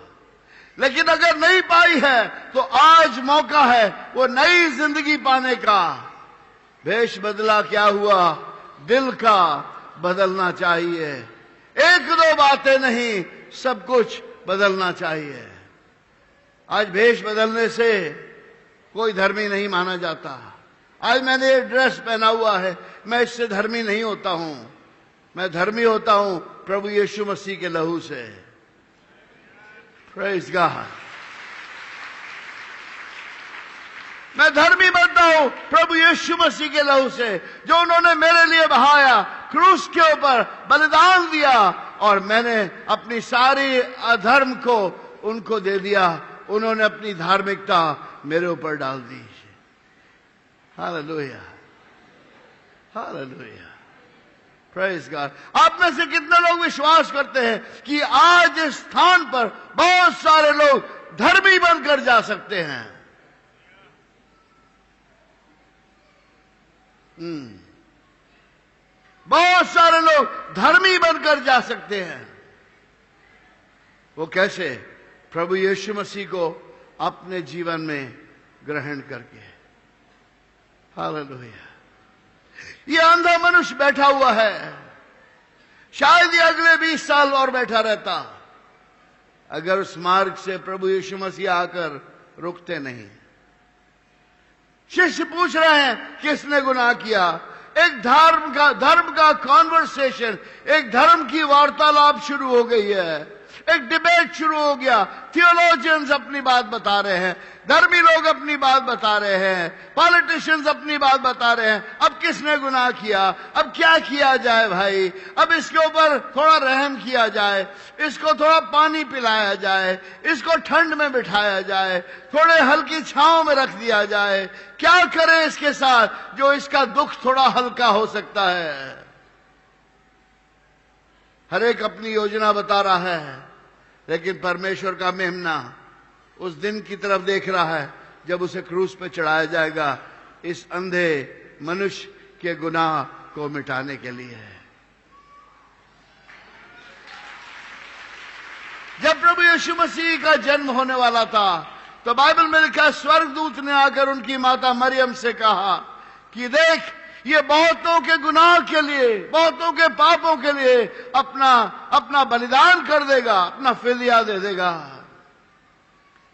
लेकिन अगर नहीं पाई है तो आज मौका है वो नई जिंदगी पाने का। भेष बदला क्या हुआ, दिल का बदलना चाहिए। एक दो बातें नहीं, सब कुछ बदलना चाहिए। आज भेष बदलने से कोई धर्मी नहीं माना जाता। आज मैंने ये ड्रेस पहना हुआ है, मैं इससे धर्मी नहीं होता हूं। मैं धर्मी होता हूं प्रभु यीशु मसीह के लहू से। Praise God. मैं धर्मी बनता हूं प्रभु यीशु मसीह के लहू से, जो उन्होंने मेरे लिए बहाया, क्रूस के ऊपर बलिदान दिया, और मैंने अपनी सारी अधर्म को उनको दे दिया। उन्होंने अपनी धार्मिकता मेरे ऊपर डाल दी। Hallelujah, hallelujah, praise God. आप में से कितने लोग विश्वास करते हैं कि आज इस स्थान पर बहुत सारे लोग धर्मी बनकर जा सकते हैं? बहुत सारे लोग धर्मी बनकर जा सकते हैं। वो कैसे? प्रभु यीशु मसीह को अपने जीवन में ग्रहण करके। हालेलुया। ये अंधा मनुष्य बैठा हुआ है, शायद ये अगले 20 साल और बैठा रहता अगर उस मार्ग से प्रभु यीशु मसीह आकर रुकते नहीं। शिष्य पूछ रहे हैं किसने गुनाह किया। एक धर्म का कॉन्वर्सेशन, एक धर्म की वार्तालाप शुरू हो गई है। एक डिबेट शुरू हो गया। थियोलॉजियंस अपनी बात बता रहे हैं, धर्मी लोग अपनी बात बता रहे हैं, पॉलिटिशियंस अपनी बात बता रहे हैं। अब किसने गुनाह किया, अब क्या किया जाए भाई, अब इसके ऊपर थोड़ा रहम किया जाए, इसको थोड़ा पानी पिलाया जाए, इसको ठंड में बिठाया जाए, थोड़े हल्की छांव में रख दिया जाए, क्या करें इसके साथ जो इसका दुख थोड़ा हल्का हो सकता है। हर एक अपनी योजना बता रहा है, लेकिन परमेश्वर का मेमना उस दिन की तरफ देख रहा है जब उसे क्रूस पे चढ़ाया जाएगा, इस अंधे मनुष्य के गुनाह को मिटाने के लिए। जब प्रभु यीशु मसीह का जन्म होने वाला था तो बाइबल में लिखा, स्वर्गदूत ने आकर उनकी माता मरियम से कहा कि देख, ये बहुतों के गुनाह के लिए, बहुतों के पापों के लिए अपना बलिदान कर देगा, अपना फिदिया दे देगा।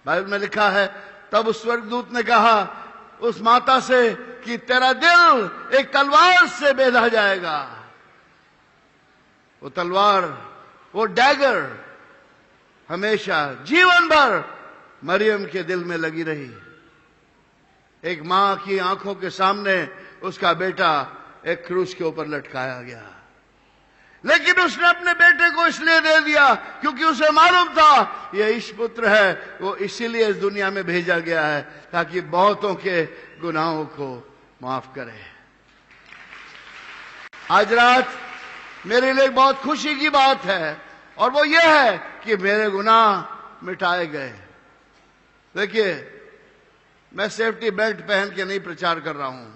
बाइबल में लिखा है, तब उस स्वर्गदूत ने कहा उस माता से कि तेरा दिल एक तलवार से बेधा जाएगा। वो तलवार, वो डैगर हमेशा जीवन भर मरियम के दिल में लगी रही। एक मां की आंखों के सामने उसका बेटा एक क्रूस के ऊपर लटकाया गया, लेकिन उसने अपने बेटे को इसलिए दे दिया क्योंकि उसे मालूम था यह ईश पुत्र है, वो इसीलिए इस दुनिया में भेजा गया है ताकि बहुतों के गुनाहों को माफ करे। आज रात मेरे लिए बहुत खुशी की बात है और वो ये है कि मेरे गुनाह मिटाए गए। देखिए, मैं सेफ्टी बेल्ट पहन के नहीं प्रचार कर रहा हूं।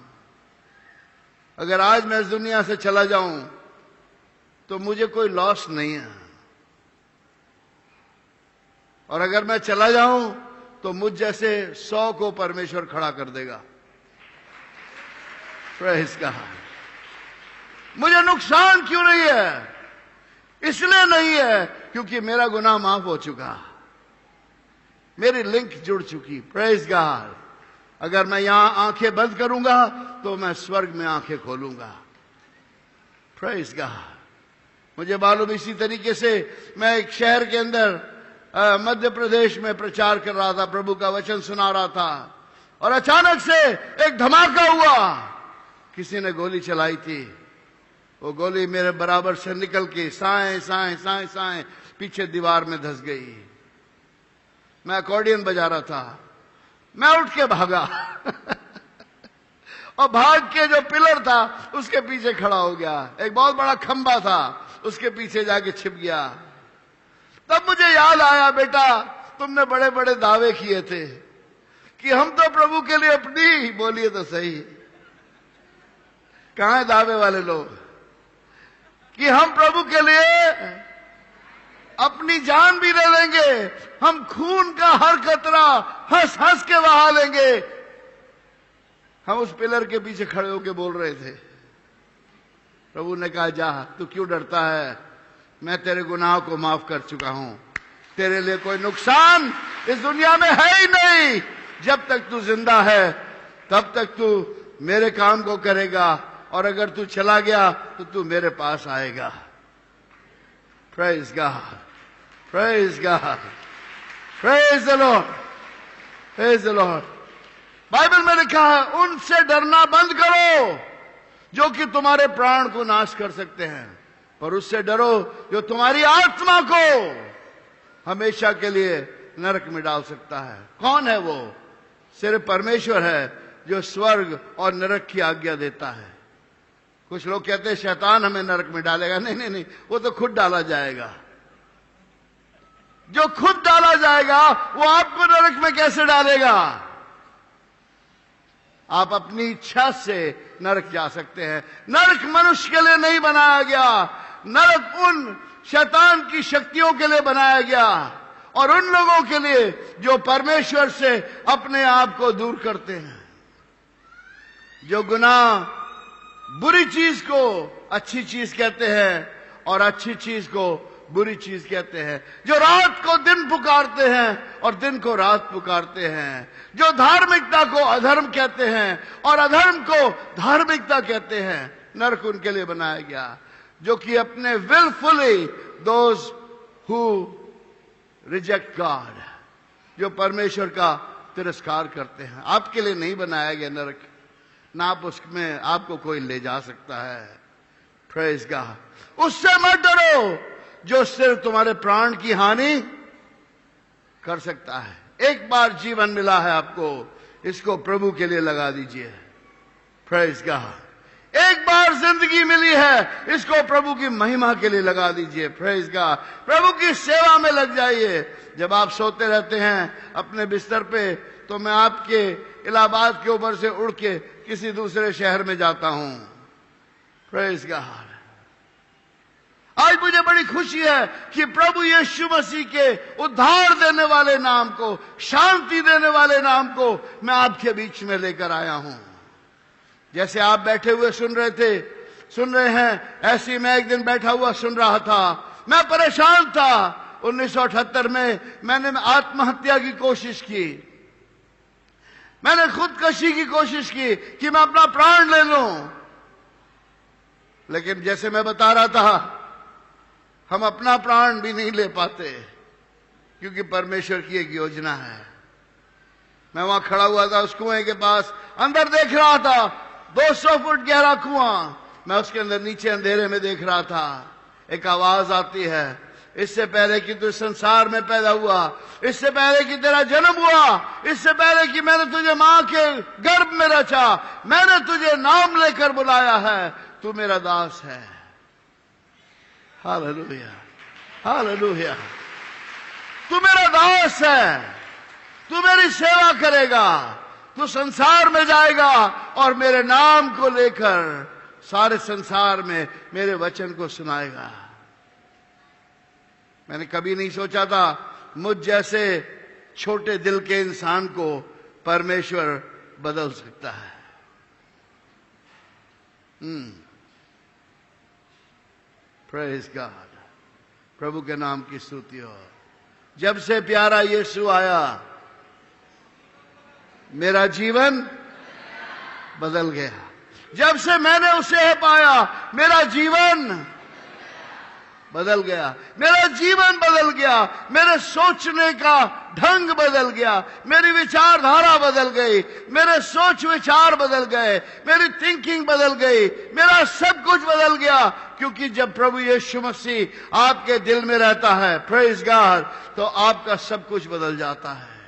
अगर आज मैं इस दुनिया से चला जाऊं तो मुझे कोई लॉस नहीं है, और अगर मैं चला जाऊं तो मुझ जैसे 100 को परमेश्वर खड़ा कर देगा। Praise God. मुझे नुकसान क्यों नहीं है? इसलिए नहीं है क्योंकि मेरा गुनाह माफ हो चुका, मेरी लिंक जुड़ चुकी। Praise God. अगर मैं यहां आंखें बंद करूंगा तो मैं स्वर्ग में आंखें खोलूंगा। Praise God. मुझे मालूम, इसी तरीके से मैं एक शहर के अंदर मध्य प्रदेश में प्रचार कर रहा था, प्रभु का वचन सुना रहा था, और अचानक से एक धमाका हुआ। किसी ने गोली चलाई थी, वो गोली मेरे बराबर से निकल के साएं साएं साएं साएं पीछे दीवार में धंस गई। मैं अकॉर्डियन बजा रहा था, मैं उठ के भागा और भाग के जो पिलर था उसके पीछे खड़ा हो गया। एक बहुत बड़ा खंबा था, उसके पीछे जाके छिप गया। तब मुझे याद आया, बेटा तुमने बड़े बड़े दावे किए थे कि हम तो प्रभु के लिए अपनी, बोलिए तो सही, कहां है दावे वाले लोग, कि हम प्रभु के लिए अपनी जान भी दे देंगे, हम खून का हर कतरा हंस हंस के बहा लेंगे। हम उस पिलर के पीछे खड़े होकर बोल रहे थे। प्रभु ने कहा, जा, तू क्यों डरता है, मैं तेरे गुनाह को माफ कर चुका हूं, तेरे लिए कोई नुकसान इस दुनिया में है ही नहीं। जब तक तू जिंदा है तब तक तू मेरे काम को करेगा, और अगर तू चला गया तो तू मेरे पास आएगा। Praise God, praise God, praise the Lord, praise the Lord. Bible में लिखा है, उनसे डरना बंद करो जो कि तुम्हारे प्राण को नाश कर सकते हैं, पर उससे डरो जो तुम्हारी आत्मा को हमेशा के लिए नरक में डाल सकता है। कौन है वो? सिर्फ परमेश्वर है जो स्वर्ग और नरक की आज्ञा देता है। कुछ लोग कहते हैं शैतान हमें नरक में डालेगा। नहीं नहीं नहीं, वो तो खुद डाला जाएगा। जो खुद डाला जाएगा वो आपको नरक में कैसे डालेगा? आप अपनी इच्छा से नरक जा सकते हैं। नरक मनुष्य के लिए नहीं बनाया गया, नरक उन शैतान की शक्तियों के लिए बनाया गया और उन लोगों के लिए जो परमेश्वर से अपने आप को दूर करते हैं, जो गुनाह बुरी चीज को अच्छी चीज कहते हैं और अच्छी चीज को बुरी चीज कहते हैं, जो रात को दिन पुकारते हैं और दिन को रात पुकारते हैं, जो धार्मिकता को अधर्म कहते हैं और अधर्म को धार्मिकता कहते हैं। नरक उनके लिए बनाया गया जो कि अपने willfully those who reject God, जो परमेश्वर का तिरस्कार करते हैं। आपके लिए नहीं बनाया गया नरक, ना आप उसमें आपको कोई ले जा सकता है। Praise God. उससे मत डरो जो सिर्फ तुम्हारे प्राण की हानि कर सकता है। एक बार जीवन मिला है आपको, इसको प्रभु के लिए लगा दीजिए। Praise God. एक बार जिंदगी मिली है, इसको प्रभु की महिमा के लिए लगा दीजिए। Praise God. प्रभु की सेवा में लग जाइए। जब आप सोते रहते हैं अपने बिस्तर पे, तो मैं आपके इलाहाबाद के ऊपर से उड़ के किसी दूसरे शहर में जाता हूं। Praise God. आज मुझे बड़ी खुशी है कि प्रभु यीशु मसीह के उद्धार देने वाले नाम को, शांति देने वाले नाम को मैं आपके बीच में लेकर आया हूं। जैसे आप बैठे हुए सुन रहे हैं, ऐसे ही मैं एक दिन बैठा हुआ सुन रहा था। मैं परेशान था। 1978 में मैंने आत्महत्या की कोशिश की, मैंने खुदकशी की कोशिश की कि मैं अपना प्राण ले लूं। लेकिन जैसे मैं बता रहा था, हम अपना प्राण भी नहीं ले पाते, क्योंकि परमेश्वर की एक योजना है। मैं वहां खड़ा हुआ था उस कुएं के पास, अंदर देख रहा था, 200 फुट गहरा कुआं। मैं उसके अंदर नीचे अंधेरे में देख रहा था। एक आवाज आती है, इससे पहले कि तू संसार में पैदा हुआ, इससे पहले कि तेरा जन्म हुआ, इससे पहले कि मैंने तुझे मां के गर्भ में रचा, मैंने तुझे नाम लेकर बुलाया है, तू मेरा दास है। Hallelujah, hallelujah. तू मेरा दास है, तू मेरी सेवा करेगा, तू संसार में जाएगा और मेरे नाम को लेकर सारे संसार में मेरे वचन को सुनाएगा। मैंने कभी नहीं सोचा था मुझ जैसे छोटे दिल के इंसान को परमेश्वर बदल सकता है। Praise God. प्रभु के नाम की स्तुति हो। जब से प्यारा यीशु आया, मेरा जीवन बदल गया। जब से मैंने उसे पाया, मेरा जीवन बदल गया, मेरा जीवन बदल गया, मेरे सोचने का ढंग बदल गया, मेरी विचारधारा बदल गई, मेरे सोच विचार बदल गए, मेरी थिंकिंग बदल गई, मेरा सब कुछ बदल गया। क्योंकि जब प्रभु यीशु मसीह आपके दिल में रहता है, प्रेज गॉड, तो आपका सब कुछ बदल जाता है।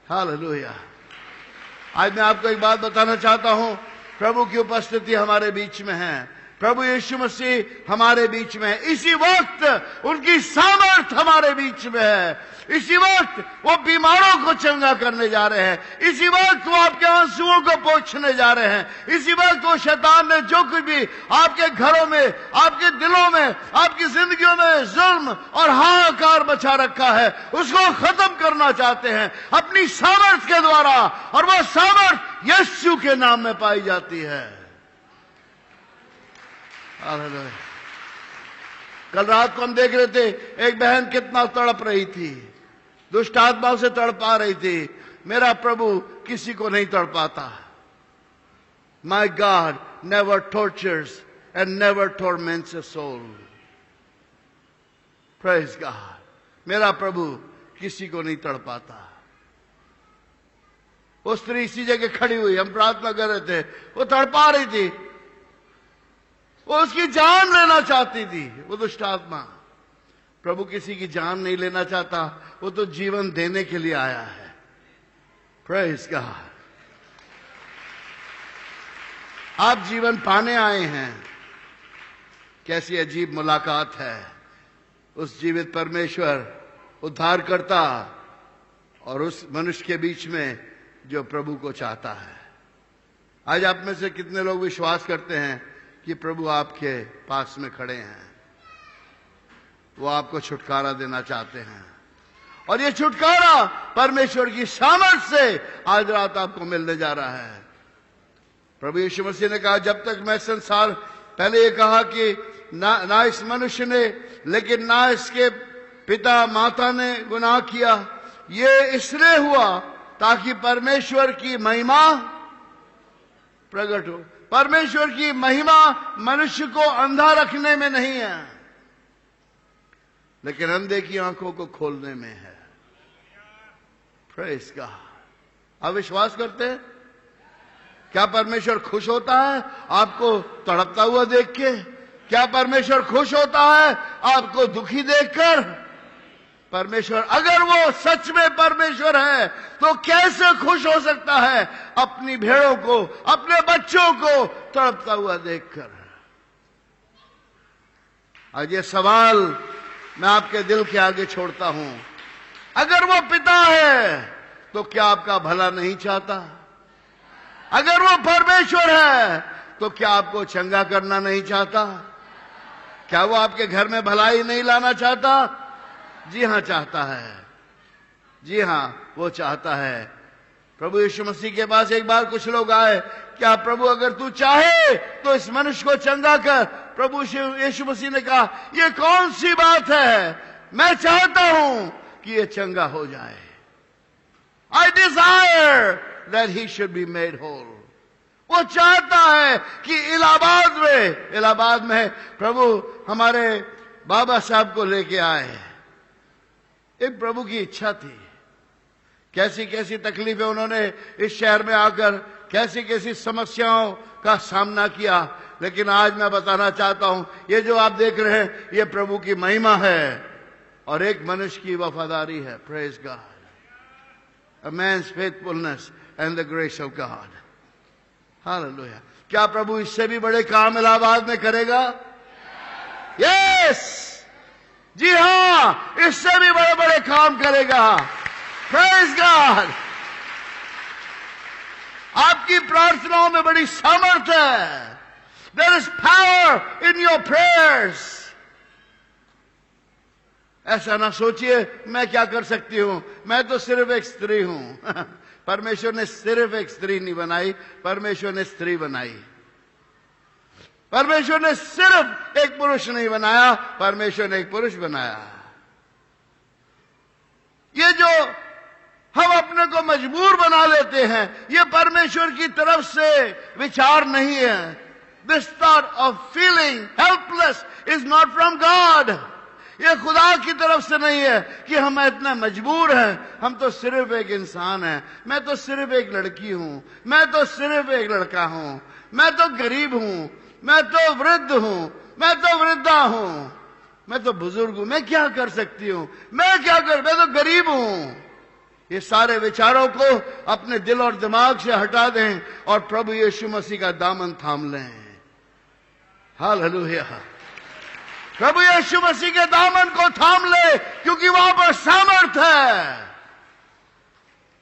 हालेलुया। आज मैं आपको एक बात बताना चाहता हूं। प्रभु की उपस्थिति हमारे बीच में है, प्रभु यीशु मसीह हमारे बीच में है। इसी वक्त उनकी सामर्थ हमारे बीच में है। इसी वक्त वो बीमारों को चंगा करने जा रहे हैं। इसी वक्त वो आपके आंसुओं को पोंछने जा रहे हैं। इसी वक्त वो शैतान ने जो कुछ भी आपके घरों में, आपके दिलों में, आपकी जिंदगियों में जुल्म और हाहाकार मचा रखा है, उसको खत्म करना चाहते हैं अपनी सामर्थ के द्वारा। और वो सामर्थ यीशु के नाम में पाई जाती है। कल रात को हम देख रहे थे, एक बहन कितना तड़प रही थी, दुष्ट आत्माओं से तड़पा रही थी। मेरा प्रभु किसी को नहीं तड़पाता। My God never tortures and never torments a soul. Praise God. मेरा प्रभु किसी को नहीं तड़पाता। वो स्त्री इसी जगह खड़ी हुई, हम प्रार्थना कर रहे थे, वो तड़पा रही थी, वो उसकी जान लेना चाहती थी। वो दुष्ट आत्मा। प्रभु किसी की जान नहीं लेना चाहता, वो तो जीवन देने के लिए आया है। Praise God. आप जीवन पाने आए हैं। कैसी अजीब मुलाकात है उस जीवित परमेश्वर, उद्धारकर्ता और उस मनुष्य के बीच में जो प्रभु को चाहता है। आज आप में से कितने लोग विश्वास करते हैं कि प्रभु आपके पास में खड़े हैं, वो आपको छुटकारा देना चाहते हैं। और ये छुटकारा परमेश्वर की सामर्थ से आज रात आपको मिलने जा रहा है। प्रभु यीशु मसीह ने कहा, जब तक मैं संसार, पहले ये कहा कि ना इस मनुष्य ने, लेकिन ना इसके पिता माता ने गुनाह किया। ये इसलिए हुआ ताकि परमेश्वर की महिमा प्रकट हो। परमेश्वर की महिमा मनुष्य को अंधा रखने में नहीं है। लेकिन अंधे की आंखों को खोलने में है। Praise God. आप विश्वास करते हैं? क्या परमेश्वर खुश होता है आपको तड़पता हुआ देख के? क्या परमेश्वर खुश होता है आपको दुखी देखकर? परमेश्वर, अगर वो सच में परमेश्वर है तो कैसे खुश हो सकता है अपनी भेड़ों को, अपने बच्चों को तड़पता हुआ देखकर? आज ये सवाल मैं आपके दिल के आगे छोड़ता हूं। अगर वो पिता है तो क्या आपका भला नहीं चाहता? अगर वो परमेश्वर है तो क्या आपको चंगा करना नहीं चाहता? क्या वो आपके घर में भलाई नहीं लाना चाहता? जी हां, चाहता है। जी हां, वो चाहता है। प्रभु यीशु मसीह के पास एक बार कुछ लोग आए, क्या प्रभु अगर तू चाहे तो इस मनुष्य को चंगा कर। प्रभु यीशु मसीह ने कहा, ये कौन सी बात है, मैं चाहता हूं कि ये चंगा हो जाए। I desire that he should be made whole. वो चाहता है कि इलाहाबाद में प्रभु हमारे बाबा साहब को लेके आए। एक प्रभु की इच्छा थी। कैसी कैसी तकलीफें उन्होंने इस शहर में आकर, कैसी कैसी समस्याओं का सामना किया। लेकिन आज मैं बताना चाहता हूं, ये जो आप देख रहे हैं ये प्रभु की महिमा है और एक मनुष्य की वफादारी है। Praise God. A man's faithfulness and the grace of God. Hallelujah. क्या प्रभु इससे भी बड़े काम इलाहाबाद में करेगा? Yes! जी हां, इससे भी बड़े बड़े काम करेगा। Praise God! आपकी प्रार्थनाओं में बड़ी सामर्थ्य है। There is power in your prayers. ऐसा ना सोचिए मैं क्या कर सकती हूं, मैं तो सिर्फ एक स्त्री हूं। परमेश्वर ने सिर्फ एक स्त्री नहीं बनाई, परमेश्वर ने स्त्री बनाई। परमेश्वर ने सिर्फ एक पुरुष नहीं बनाया, परमेश्वर ने एक पुरुष बनाया। ये जो हम अपने को मजबूर बना लेते हैं, ये परमेश्वर की तरफ से विचार नहीं है। This thought of feeling helpless is not from God. ये खुदा की तरफ से नहीं है कि हम इतना मजबूर हैं। हम तो सिर्फ एक इंसान हैं। मैं तो सिर्फ एक लड़की हूं, मैं तो सिर्फ एक लड़का हूं, मैं तो गरीब हूं, मैं तो वृद्ध हूं, मैं तो वृद्धा हूं, मैं तो बुजुर्ग हूं, मैं क्या कर सकती हूं, मैं तो गरीब हूं। ये सारे विचारों को अपने दिल और दिमाग से हटा दें और प्रभु यीशु मसीह का दामन थाम लें। हालेलुया। प्रभु यीशु मसीह के दामन को थाम ले, क्योंकि वहां पर सामर्थ्य है।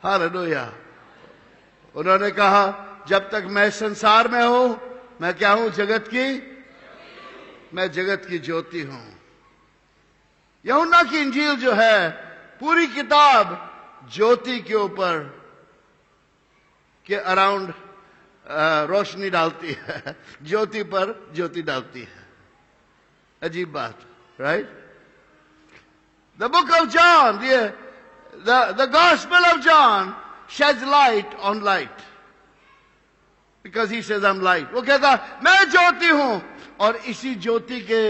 हालेलुया। उन्होंने कहा, जब तक मैं संसार में हूं, मैं क्या हूं? मैं जगत की ज्योति हूं। यूहन्ना की इंजील जो है, पूरी किताब ज्योति के ऊपर के अराउंड रोशनी डालती है, ज्योति पर ज्योति डालती है। अजीब बात, right? The book of John, the gospel of John sheds light on light because he says I'm light. वो कहता मैं ज्योति हूं, और इसी ज्योति के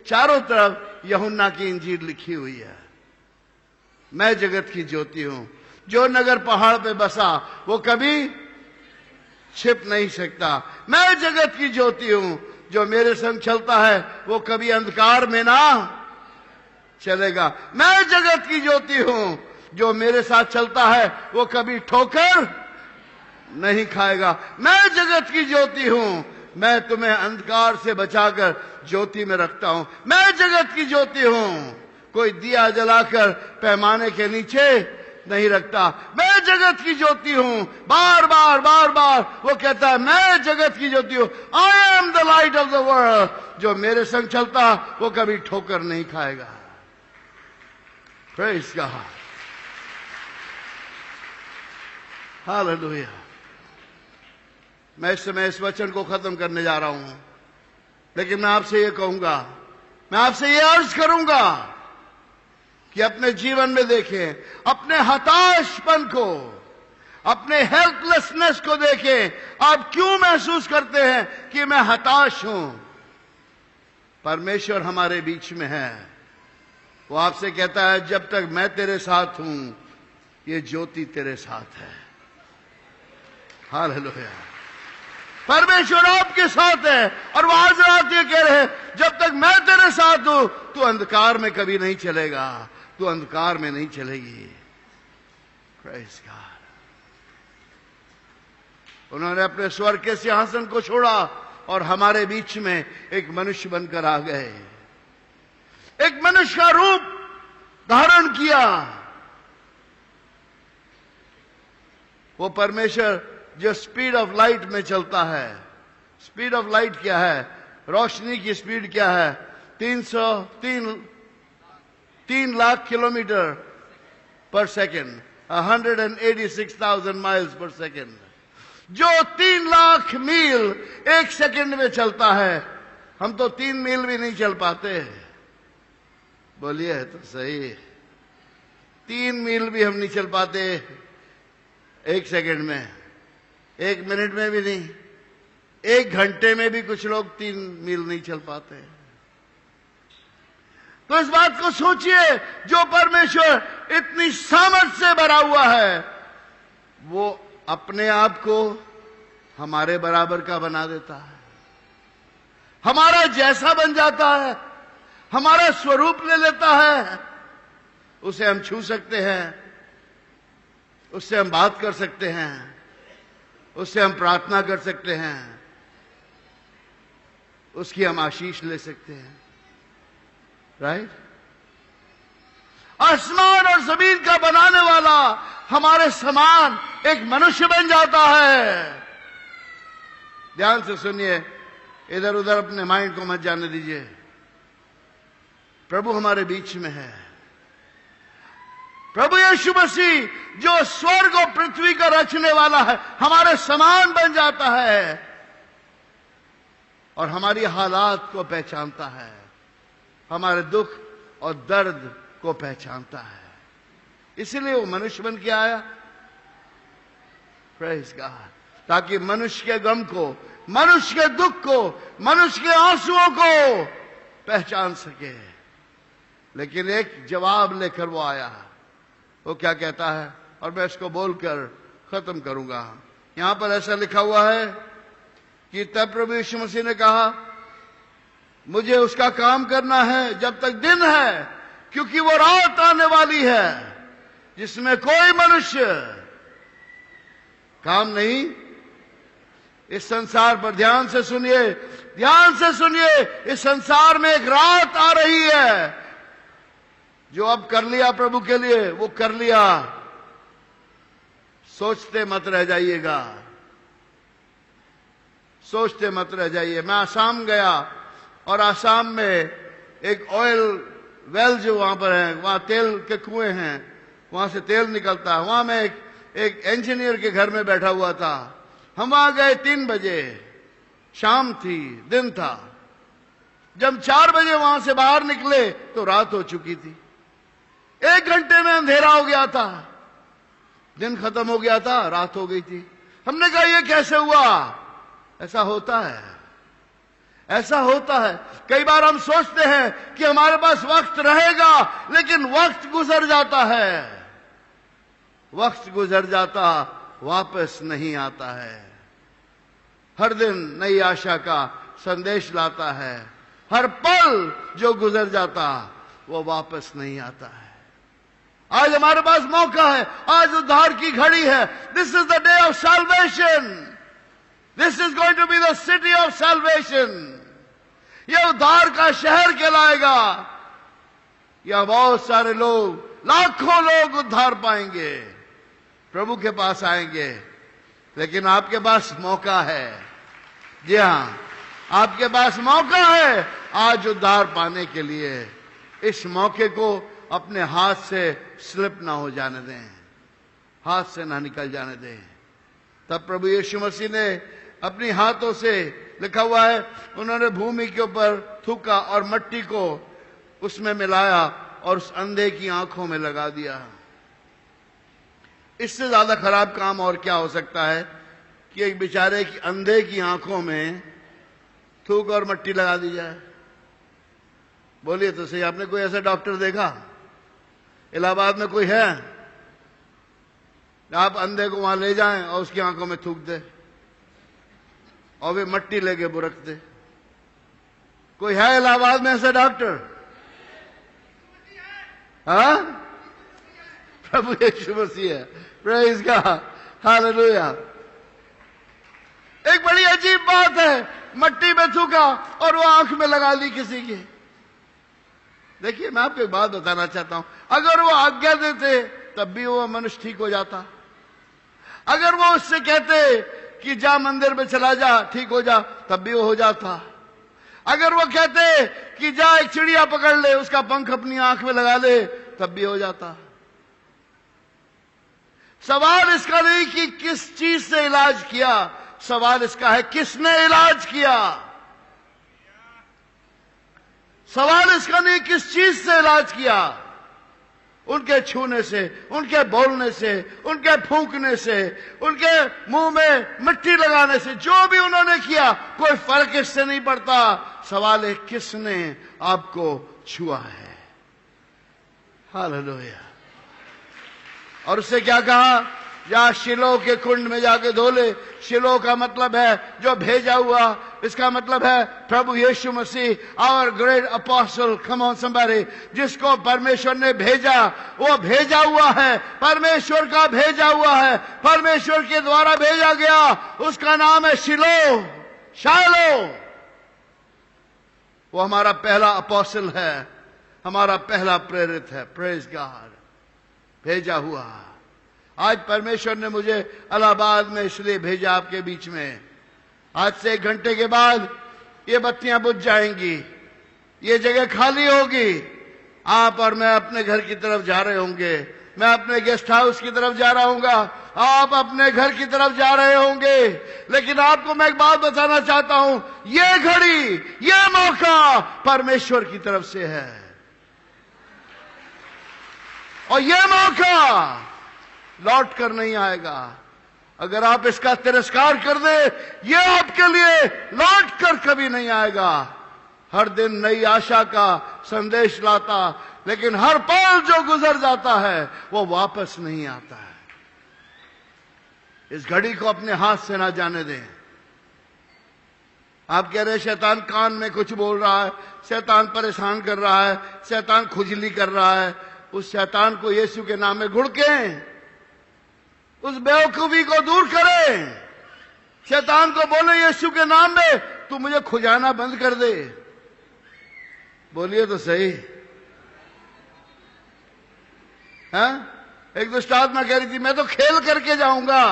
चारों तरफ यूहन्ना की इंजील लिखी हुई है। मैं जगत की ज्योति हूं। जो नगर पहाड़ पे बसा वो कभी छिप नहीं सकता। मैं जगत की ज्योति हूं, जो मेरे संग चलता है वो कभी अंधकार में ना चलेगा। मैं जगत की ज्योति हूं, जो मेरे साथ चलता है वो कभी ठोकर नहीं खाएगा। मैं जगत की ज्योति हूं, मैं तुम्हें अंधकार से बचाकर ज्योति में रखता हूं। मैं जगत की ज्योति हूं, कोई दिया जलाकर पैमाने के नीचे नहीं रखता। मैं जगत की ज्योति हूं। बार बार वो कहता है मैं जगत की ज्योति हूं। I am the light of the world. जो मेरे संग चलता वो कभी ठोकर नहीं खाएगा। Praise God. हालेलुया। मैं इस समय इस वचन को खत्म करने जा रहा हूं, लेकिन मैं आपसे ये कहूंगा, मैं आपसे ये अर्ज करूंगा कि अपने जीवन में देखें, अपने हताशपन को, अपने हेल्पलेसनेस को देखें। आप क्यों महसूस करते हैं कि मैं हताश हूं? परमेश्वर हमारे बीच में है। वो आपसे कहता है जब तक मैं तेरे साथ हूं ये ज्योति तेरे साथ है। हालेलुया। परमेश्वर आपके साथ है और वो आज रात ये कह रहे हैं जब तक मैं तेरे साथ हूं तू अंधकार में कभी नहीं चलेगा, तू अंधकार में नहीं चलेगी। Praise God. उन्होंने अपने स्वर्ग के सिंहासन को छोड़ा और हमारे बीच में एक मनुष्य बनकर आ गए, एक मनुष्य का रूप धारण किया। वो परमेश्वर जो स्पीड ऑफ लाइट में चलता है। स्पीड ऑफ लाइट क्या है? रोशनी की स्पीड क्या है? 3 लाख किलोमीटर पर सेकेंड, 186,000 माइल्स पर सेकेंड। जो 3 लाख मील एक सेकेंड में चलता है, हम तो 3 मील भी नहीं चल पाते। बोलिए तो सही, 3 मील भी हम नहीं चल पाते एक सेकेंड में, 1 मिनट में भी नहीं, 1 घंटे में भी कुछ लोग 3 मील नहीं चल पाते। तो इस बात को सोचिए, जो परमेश्वर इतनी सामर्थ से भरा हुआ है वो अपने आप को हमारे बराबर का बना देता है, हमारा जैसा बन जाता है, हमारा स्वरूप ले लेता है। उसे हम छू सकते हैं, उससे हम बात कर सकते हैं, उससे हम प्रार्थना कर सकते हैं, उसकी हम आशीष ले सकते हैं। राइट? आसमान और जमीन का बनाने वाला हमारे समान एक मनुष्य बन जाता है। ध्यान से सुनिए, इधर उधर अपने माइंड को मत जाने दीजिए। प्रभु हमारे बीच में है। प्रभु यीशु मसीह जो स्वर्ग और पृथ्वी का रचने वाला है, हमारे समान बन जाता है और हमारी हालात को पहचानता है, हमारे दुख और दर्द को पहचानता है। इसलिए वो मनुष्य बन के आया। Praise God. ताकि मनुष्य के गम को, मनुष्य के दुख को, मनुष्य के आंसुओं को पहचान सके। लेकिन एक जवाब लेकर वो आया। वो क्या कहता है? और मैं इसको बोलकर खत्म करूंगा। यहां पर ऐसा लिखा हुआ है कि तब प्रभु यीशु मसीह ने कहा, मुझे उसका काम करना है जब तक दिन है, क्योंकि वो रात आने वाली है जिसमें कोई मनुष्य काम नहीं। इस संसार पर ध्यान से सुनिए, ध्यान से सुनिए। इस संसार में एक रात आ रही है। जो अब कर लिया प्रभु के लिए वो कर लिया, सोचते मत रह जाइएगा, सोचते मत रह जाइए। मैं आसाम गया और आसाम में एक ऑयल वेल जो वहां पर है, वहां तेल के कुएं हैं, वहां से तेल निकलता है। वहां मैं एक इंजीनियर के घर में बैठा हुआ था। हम वहां गए 3 बजे, शाम थी, दिन था। जब 4 बजे वहां से बाहर निकले तो रात हो चुकी थी। 1 घंटे में अंधेरा हो गया था, दिन खत्म हो गया था, रात हो गई थी। हमने कहा ये कैसे हुआ? ऐसा होता है, ऐसा होता है। कई बार हम सोचते हैं कि हमारे पास वक्त रहेगा, लेकिन वक्त गुजर जाता है। वक्त गुजर जाता वापस नहीं आता है। हर दिन नई आशा का संदेश लाता है। हर पल जो गुजर जाता वो वापस नहीं आता है। आज हमारे पास मौका है, आज उद्धार की घड़ी है। This is the day of salvation. This is going to be the city of salvation. यह उद्धार का शहर कहलाएगा। यह बहुत सारे लोग, लाखों लोग उद्धार पाएंगे, प्रभु के पास आएंगे। लेकिन आपके पास मौका है। जी हां, आपके पास मौका है आज उद्धार पाने के लिए। इस मौके को अपने हाथ से स्लिप ना हो जाने दें, हाथ से ना निकल जाने दें। तब प्रभु यीशु मसीह ने अपनी हाथों से, लिखा हुआ है, उन्होंने भूमि के ऊपर थूका और मट्टी को उसमें मिलाया और उस अंधे की आंखों में लगा दिया। इससे ज्यादा खराब काम और क्या हो सकता है कि एक बेचारे की अंधे की आंखों में थूक और मट्टी लगा दी जाए। बोलिए तो सही, आपने कोई ऐसा डॉक्टर देखा? इलाहाबाद में कोई है? आप अंधे को वहां ले जाएं और उसकी आंखों में थूक दे और वे मट्टी लेके बुरक दे। कोई है इलाहाबाद में ऐसा डॉक्टर? हाँ, प्रभु यीशु मसीह है। Praise God, hallelujah. एक बड़ी अजीब बात है, मट्टी में थूका और वो आंख में लगा ली किसी की। देखिए, मैं आपको एक बात बताना चाहता हूं, अगर वो आज्ञा देते तब भी वो मनुष्य ठीक हो जाता। अगर वो उससे कहते कि जा मंदिर में चला जा, ठीक हो जा, तब भी वो हो जाता। अगर वो कहते कि जा एक चिड़िया पकड़ ले, उसका पंख अपनी आंख में लगा ले, तब भी हो जाता। सवाल इसका नहीं कि किस चीज से इलाज किया, सवाल इसका है किसने इलाज किया। सवाल इसका नहीं किस चीज से इलाज किया, उनके छूने से, उनके बोलने से, उनके फूंकने से, उनके मुंह में मिट्टी लगाने से, जो भी उन्होंने किया, कोई फर्क इससे नहीं पड़ता। सवाल है किसने आपको छुआ है। हालेलुया। और उससे क्या कहा? या शिलो के कुंड में जाके धो ले। शिलो का मतलब है जो भेजा हुआ, इसका मतलब है प्रभु Yeshu Masih, our great apostle, come on somebody, जिसको परमेश्वर ने भेजा, वो भेजा हुआ है, परमेश्वर का भेजा हुआ है, परमेश्वर के द्वारा भेजा गया, उसका नाम है शिलो, शालो। वो हमारा पहला अपोस्टल है, हमारा पहला प्रेरित है। प्रेज गॉड, भेजा हुआ। आज परमेश्वर ने मुझे इलाहाबाद में इसलिए भेजा आपके बीच में। आज से 1 घंटे के बाद ये बत्तियां बुझ जाएंगी, ये जगह खाली होगी। आप और मैं अपने घर की तरफ जा रहे होंगे, मैं अपने गेस्ट हाउस की तरफ जा रहा हूंगा, आप अपने घर की तरफ जा रहे होंगे। लेकिन आपको मैं एक बात बताना चाहता हूं, ये घड़ी, ये मौका परमेश्वर की तरफ से है, और ये मौका लौट कर नहीं आएगा। अगर आप इसका तिरस्कार कर दे, ये आपके लिए लौट कर कभी नहीं आएगा। हर दिन नई आशा का संदेश लाता, लेकिन हर पल जो गुजर जाता है वो वापस नहीं आता है। इस घड़ी को अपने हाथ से ना जाने दें। आप कह रहे शैतान कान में कुछ बोल रहा है, शैतान परेशान कर रहा है, शैतान खुजली कर रहा है। उस शैतान को यीशु के नाम में घुड़कें, उस बेवकूफी को दूर करें। शैतान को बोले यीशु के नाम में, तू मुझे खुजाना बंद कर दे। बोलिए तो सही। हाँ? एक दुष्ट आत्मा कह रही थी, मैं तो खेल करके जाऊंगा।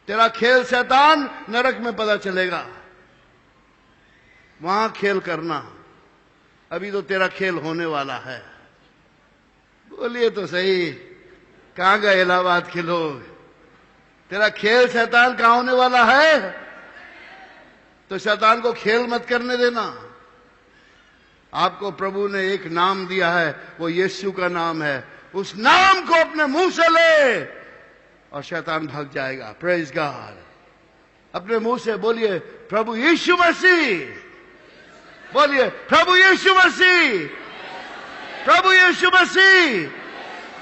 तेरा खेल शैतान नरक में पता चलेगा, वहां खेल करना। अभी तो तेरा खेल होने वाला है। बोलिए तो सही। कहां गए इलाहाबाद के लोग? तेरा खेल शैतान कहां होने वाला है? तो शैतान को खेल मत करने देना। आपको प्रभु ने एक नाम दिया है, वो यीशु का नाम है। उस नाम को अपने मुंह से ले और शैतान भाग जाएगा। Praise God. अपने मुंह से बोलिए प्रभु यीशु मसीह। बोलिए प्रभु यीशु मसीह, प्रभु यीशु मसीह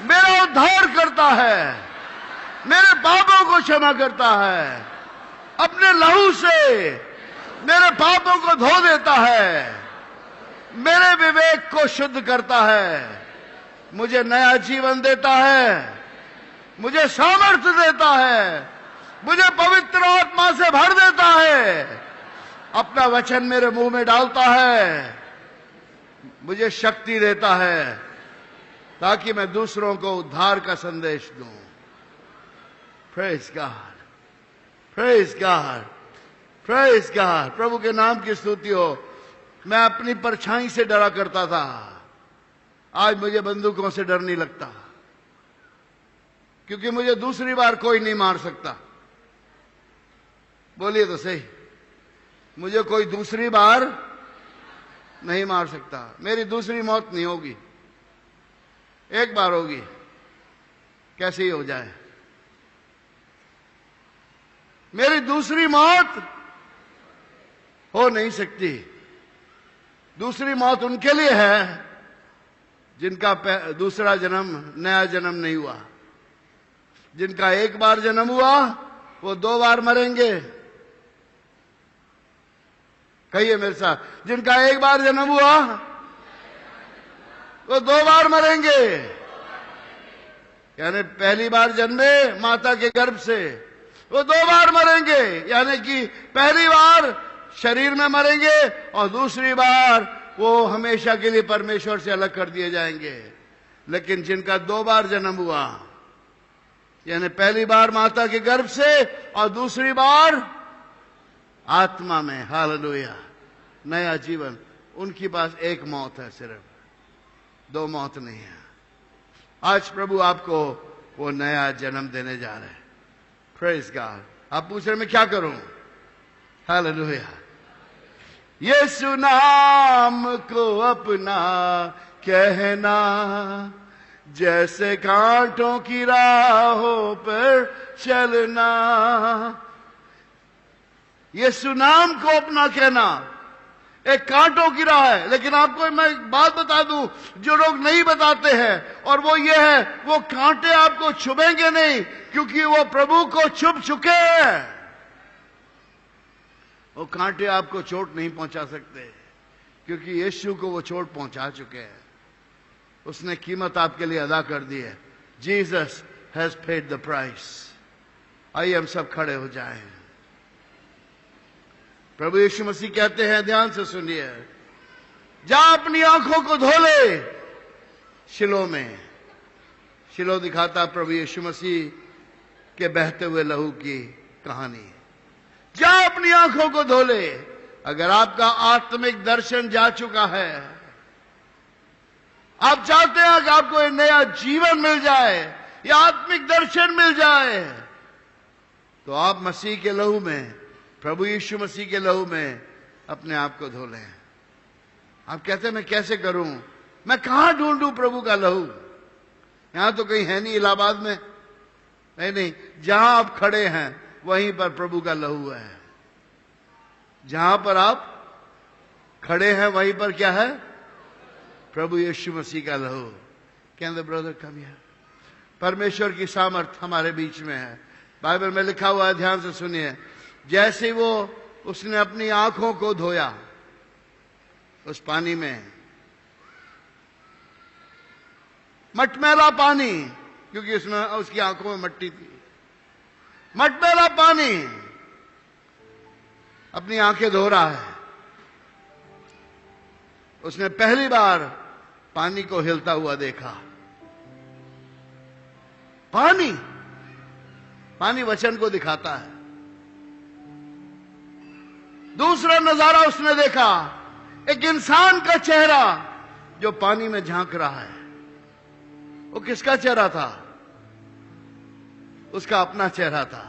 मेरा उद्धार करता है, मेरे पापों को क्षमा करता है, अपने लहू से मेरे पापों को धो देता है, मेरे विवेक को शुद्ध करता है, मुझे नया जीवन देता है, मुझे सामर्थ्य देता है, मुझे पवित्र आत्मा से भर देता है, अपना वचन मेरे मुंह में डालता है, मुझे शक्ति देता है ताकि मैं दूसरों को उद्धार का संदेश दूं। Praise God, praise God, praise God. प्रभु के नाम की स्तुति हो। मैं अपनी परछाई से डरा करता था, आज मुझे बंदूकों से डर नहीं लगता, क्योंकि मुझे दूसरी बार कोई नहीं मार सकता। बोलिए तो सही। मुझे कोई दूसरी बार नहीं मार सकता। मेरी दूसरी मौत नहीं होगी, एक बार होगी, कैसे ही हो जाए। मेरी दूसरी मौत हो नहीं सकती। दूसरी मौत उनके लिए है जिनका दूसरा जन्म, नया जन्म नहीं हुआ। जिनका एक बार जन्म हुआ वो 2 बार मरेंगे। कहिए मेरे साथ, जिनका एक बार जन्म हुआ वो 2 बार मरेंगे। यानी पहली बार जन्मे माता के गर्भ से, वो 2 बार मरेंगे। यानी कि पहली बार शरीर में मरेंगे और दूसरी बार वो हमेशा के लिए परमेश्वर से अलग कर दिए जाएंगे। लेकिन जिनका 2 बार जन्म हुआ, यानी पहली बार माता के गर्भ से और दूसरी बार आत्मा में, हालेलुया, नया जीवन, उनके पास एक मौत है, सिर्फ 2 मौत नहीं है। आज प्रभु आपको वो नया जन्म देने जा रहे हैं। Praise God. आप पूछ रहे मैं क्या करूं? हालेलुया। यीशु नाम को अपना कहना जैसे कांटों की राहों पर चलना। यीशु नाम को अपना कहना एक कांटों की राह है। लेकिन आपको मैं एक बात बता दूं जो लोग नहीं बताते हैं, और वो ये है, वो कांटे आपको छुएंगे नहीं, क्योंकि वो प्रभु को छुप चुके हैं। वो कांटे आपको चोट नहीं पहुंचा सकते, क्योंकि यीशु को वो चोट पहुंचा चुके हैं। उसने कीमत आपके लिए अदा कर दी है। Jesus has paid the price. आइए हम सब खड़े हो जाएं। प्रभु यीशु मसीह कहते हैं, ध्यान से सुनिए, जा अपनी आंखों को धो ले शिलो में। शिलो दिखाता प्रभु यीशु मसीह के बहते हुए लहू की कहानी। जा अपनी आंखों को धो ले। अगर आपका आत्मिक दर्शन जा चुका है, आप चाहते हैं कि आपको एक नया जीवन मिल जाए या आत्मिक दर्शन मिल जाए, तो आप मसीह के लहू में, प्रभु यीशु मसीह के लहू में अपने आप को धो लें। आप कहते हैं मैं कैसे करूं, मैं कहां ढूंढूं प्रभु का लहू? यहां तो कहीं है नहीं इलाहाबाद में, नहीं, जहां आप खड़े हैं वहीं पर प्रभु का लहू है। जहां पर आप खड़े हैं वहीं पर क्या है? प्रभु यीशु मसीह का लहू। कहते ब्रदर कम हियर। परमेश्वर की सामर्थ हमारे बीच में है। बाइबल में लिखा हुआ है, ध्यान से सुनिए, जैसे वो उसने अपनी आंखों को धोया उस पानी में, मटमैला पानी, क्योंकि उसमें उसकी आंखों में मट्टी थी, मटमैला पानी अपनी आंखें धो रहा है। उसने पहली बार पानी को हिलता हुआ देखा। पानी, पानी वचन को दिखाता है। दूसरा नजारा उसने देखा, एक इंसान का चेहरा जो पानी में झांक रहा है। वो किसका चेहरा था? उसका अपना चेहरा था।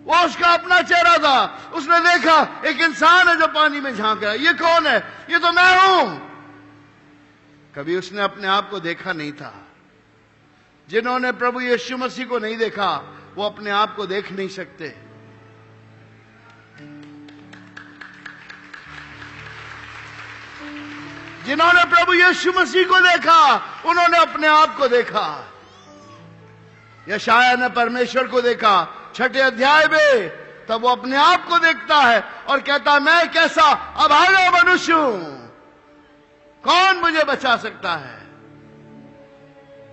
वो उसका अपना चेहरा था। उसने देखा एक इंसान है जो पानी में झांक रहा है। ये कौन है? ये तो मैं हूं। कभी उसने अपने आप को देखा नहीं था। जिन्होंने प्रभु यीशु मसीह को नहीं देखा वो अपने आप को देख नहीं सकते। जिन्होंने प्रभु यीशु मसीह को देखा उन्होंने अपने आप को देखा। यशायाह ने परमेश्वर को देखा 6 अध्याय में, तब वो अपने आप को देखता है और कहता मैं कैसा अभागा मनुष्य हूं, कौन मुझे बचा सकता है।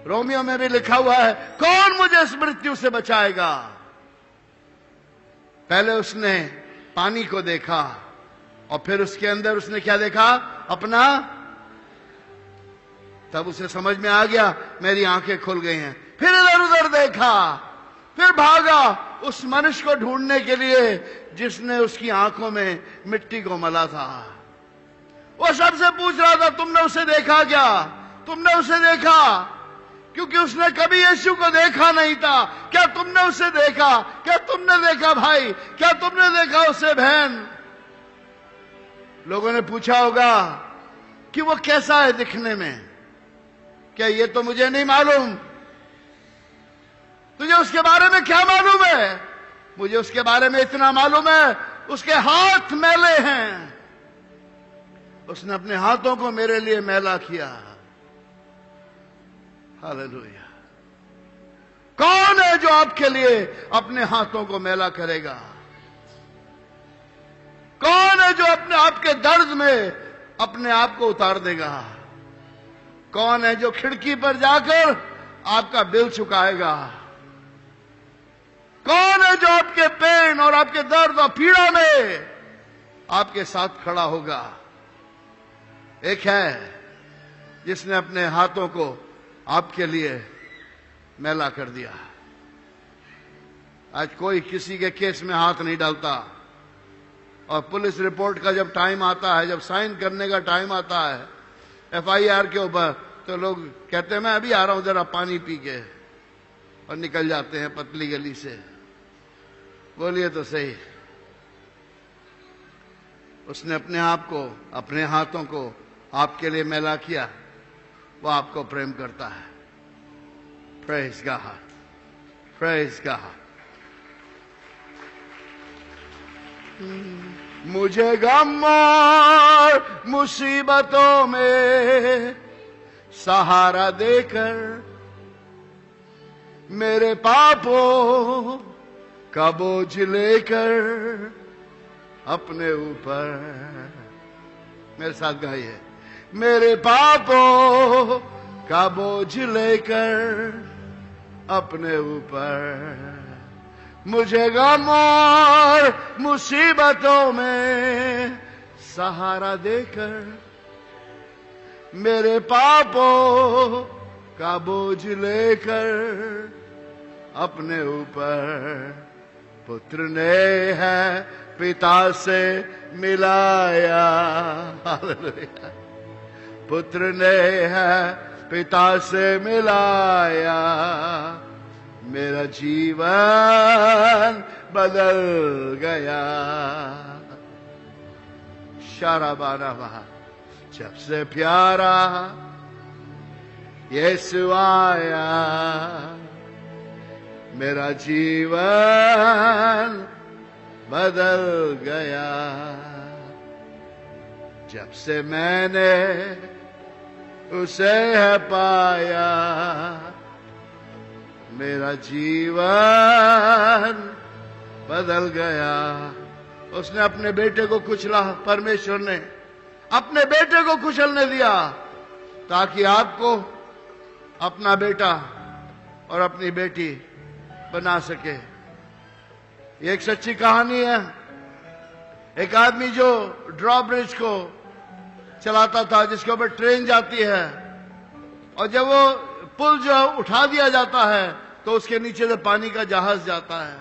रोमियो में भी लिखा हुआ है, कौन मुझे इस मृत्यु से बचाएगा। पहले उसने पानी को देखा और फिर उसके अंदर उसने क्या देखा? अपना। तब उसे समझ में आ गया, मेरी आंखें खुल गई हैं। फिर इधर उधर देखा, फिर भागा उस मनुष्य को ढूंढने के लिए जिसने उसकी आंखों में मिट्टी को मला था। वो सबसे पूछ रहा था, तुमने उसे देखा क्या? तुमने उसे देखा? क्योंकि उसने कभी यीशु को देखा नहीं था। क्या तुमने उसे देखा? क्या तुमने देखा भाई? क्या तुमने देखा उसे बहन? लोगों ने पूछा होगा कि वो कैसा है दिखने में। क्या ये तो मुझे नहीं मालूम। तुझे उसके बारे में क्या मालूम है? मुझे उसके बारे में इतना मालूम है, उसके हाथ मैले हैं। उसने अपने हाथों को मेरे लिए मैला किया। हालेलुया। कौन है जो आपके लिए अपने हाथों को मैला करेगा? कौन है जो अपने आपके दर्द में अपने आप को उतार देगा? कौन है जो खिड़की पर जाकर आपका बिल चुकाएगा? कौन है जो आपके पेन और आपके दर्द और पीड़ा में आपके साथ खड़ा होगा? एक है जिसने अपने हाथों को आपके लिए मैला कर दिया। आज कोई किसी के केस में हाथ नहीं डालता, और पुलिस रिपोर्ट का जब टाइम आता है, जब साइन करने का टाइम आता है FIR के ऊपर, तो लोग कहते हैं मैं अभी आ रहा हूं, जरा पानी पी के, और निकल जाते हैं पतली गली से। बोलिए तो सही। उसने अपने आप को, अपने हाथों को आपके लिए मैला किया। वो आपको प्रेम करता है। Praise God, praise God. मुझे गम और मुसीबतों में सहारा देकर मेरे पापों का बोझ लेकर अपने ऊपर, मेरे साथ गाइए, मेरे पापों का बोझ लेकर अपने ऊपर, मुझे गम और मुसीबतों में सहारा देकर मेरे पापों का बोझ लेकर अपने ऊपर, पुत्र ने है पिता से मिलाया। हालेलुया। पुत्र ने है पिता से मिलाया, मेरा जीवन बदल गया। शाराबाना वहा, जब से प्यारा यीशु आया, मेरा जीवन बदल गया। जब से मैंने उसे है पाया, मेरा जीवन बदल गया। उसने अपने बेटे को कुचला, परमेश्वर ने अपने बेटे को कुचलने दिया, ताकि आपको अपना बेटा और अपनी बेटी बना सके। ये एक सच्ची कहानी है। एक आदमी जो ड्रॉब्रिज को चलाता था, जिसके ऊपर ट्रेन जाती है, और जब वो पुल जो उठा दिया जाता है तो उसके नीचे से पानी का जहाज जाता है।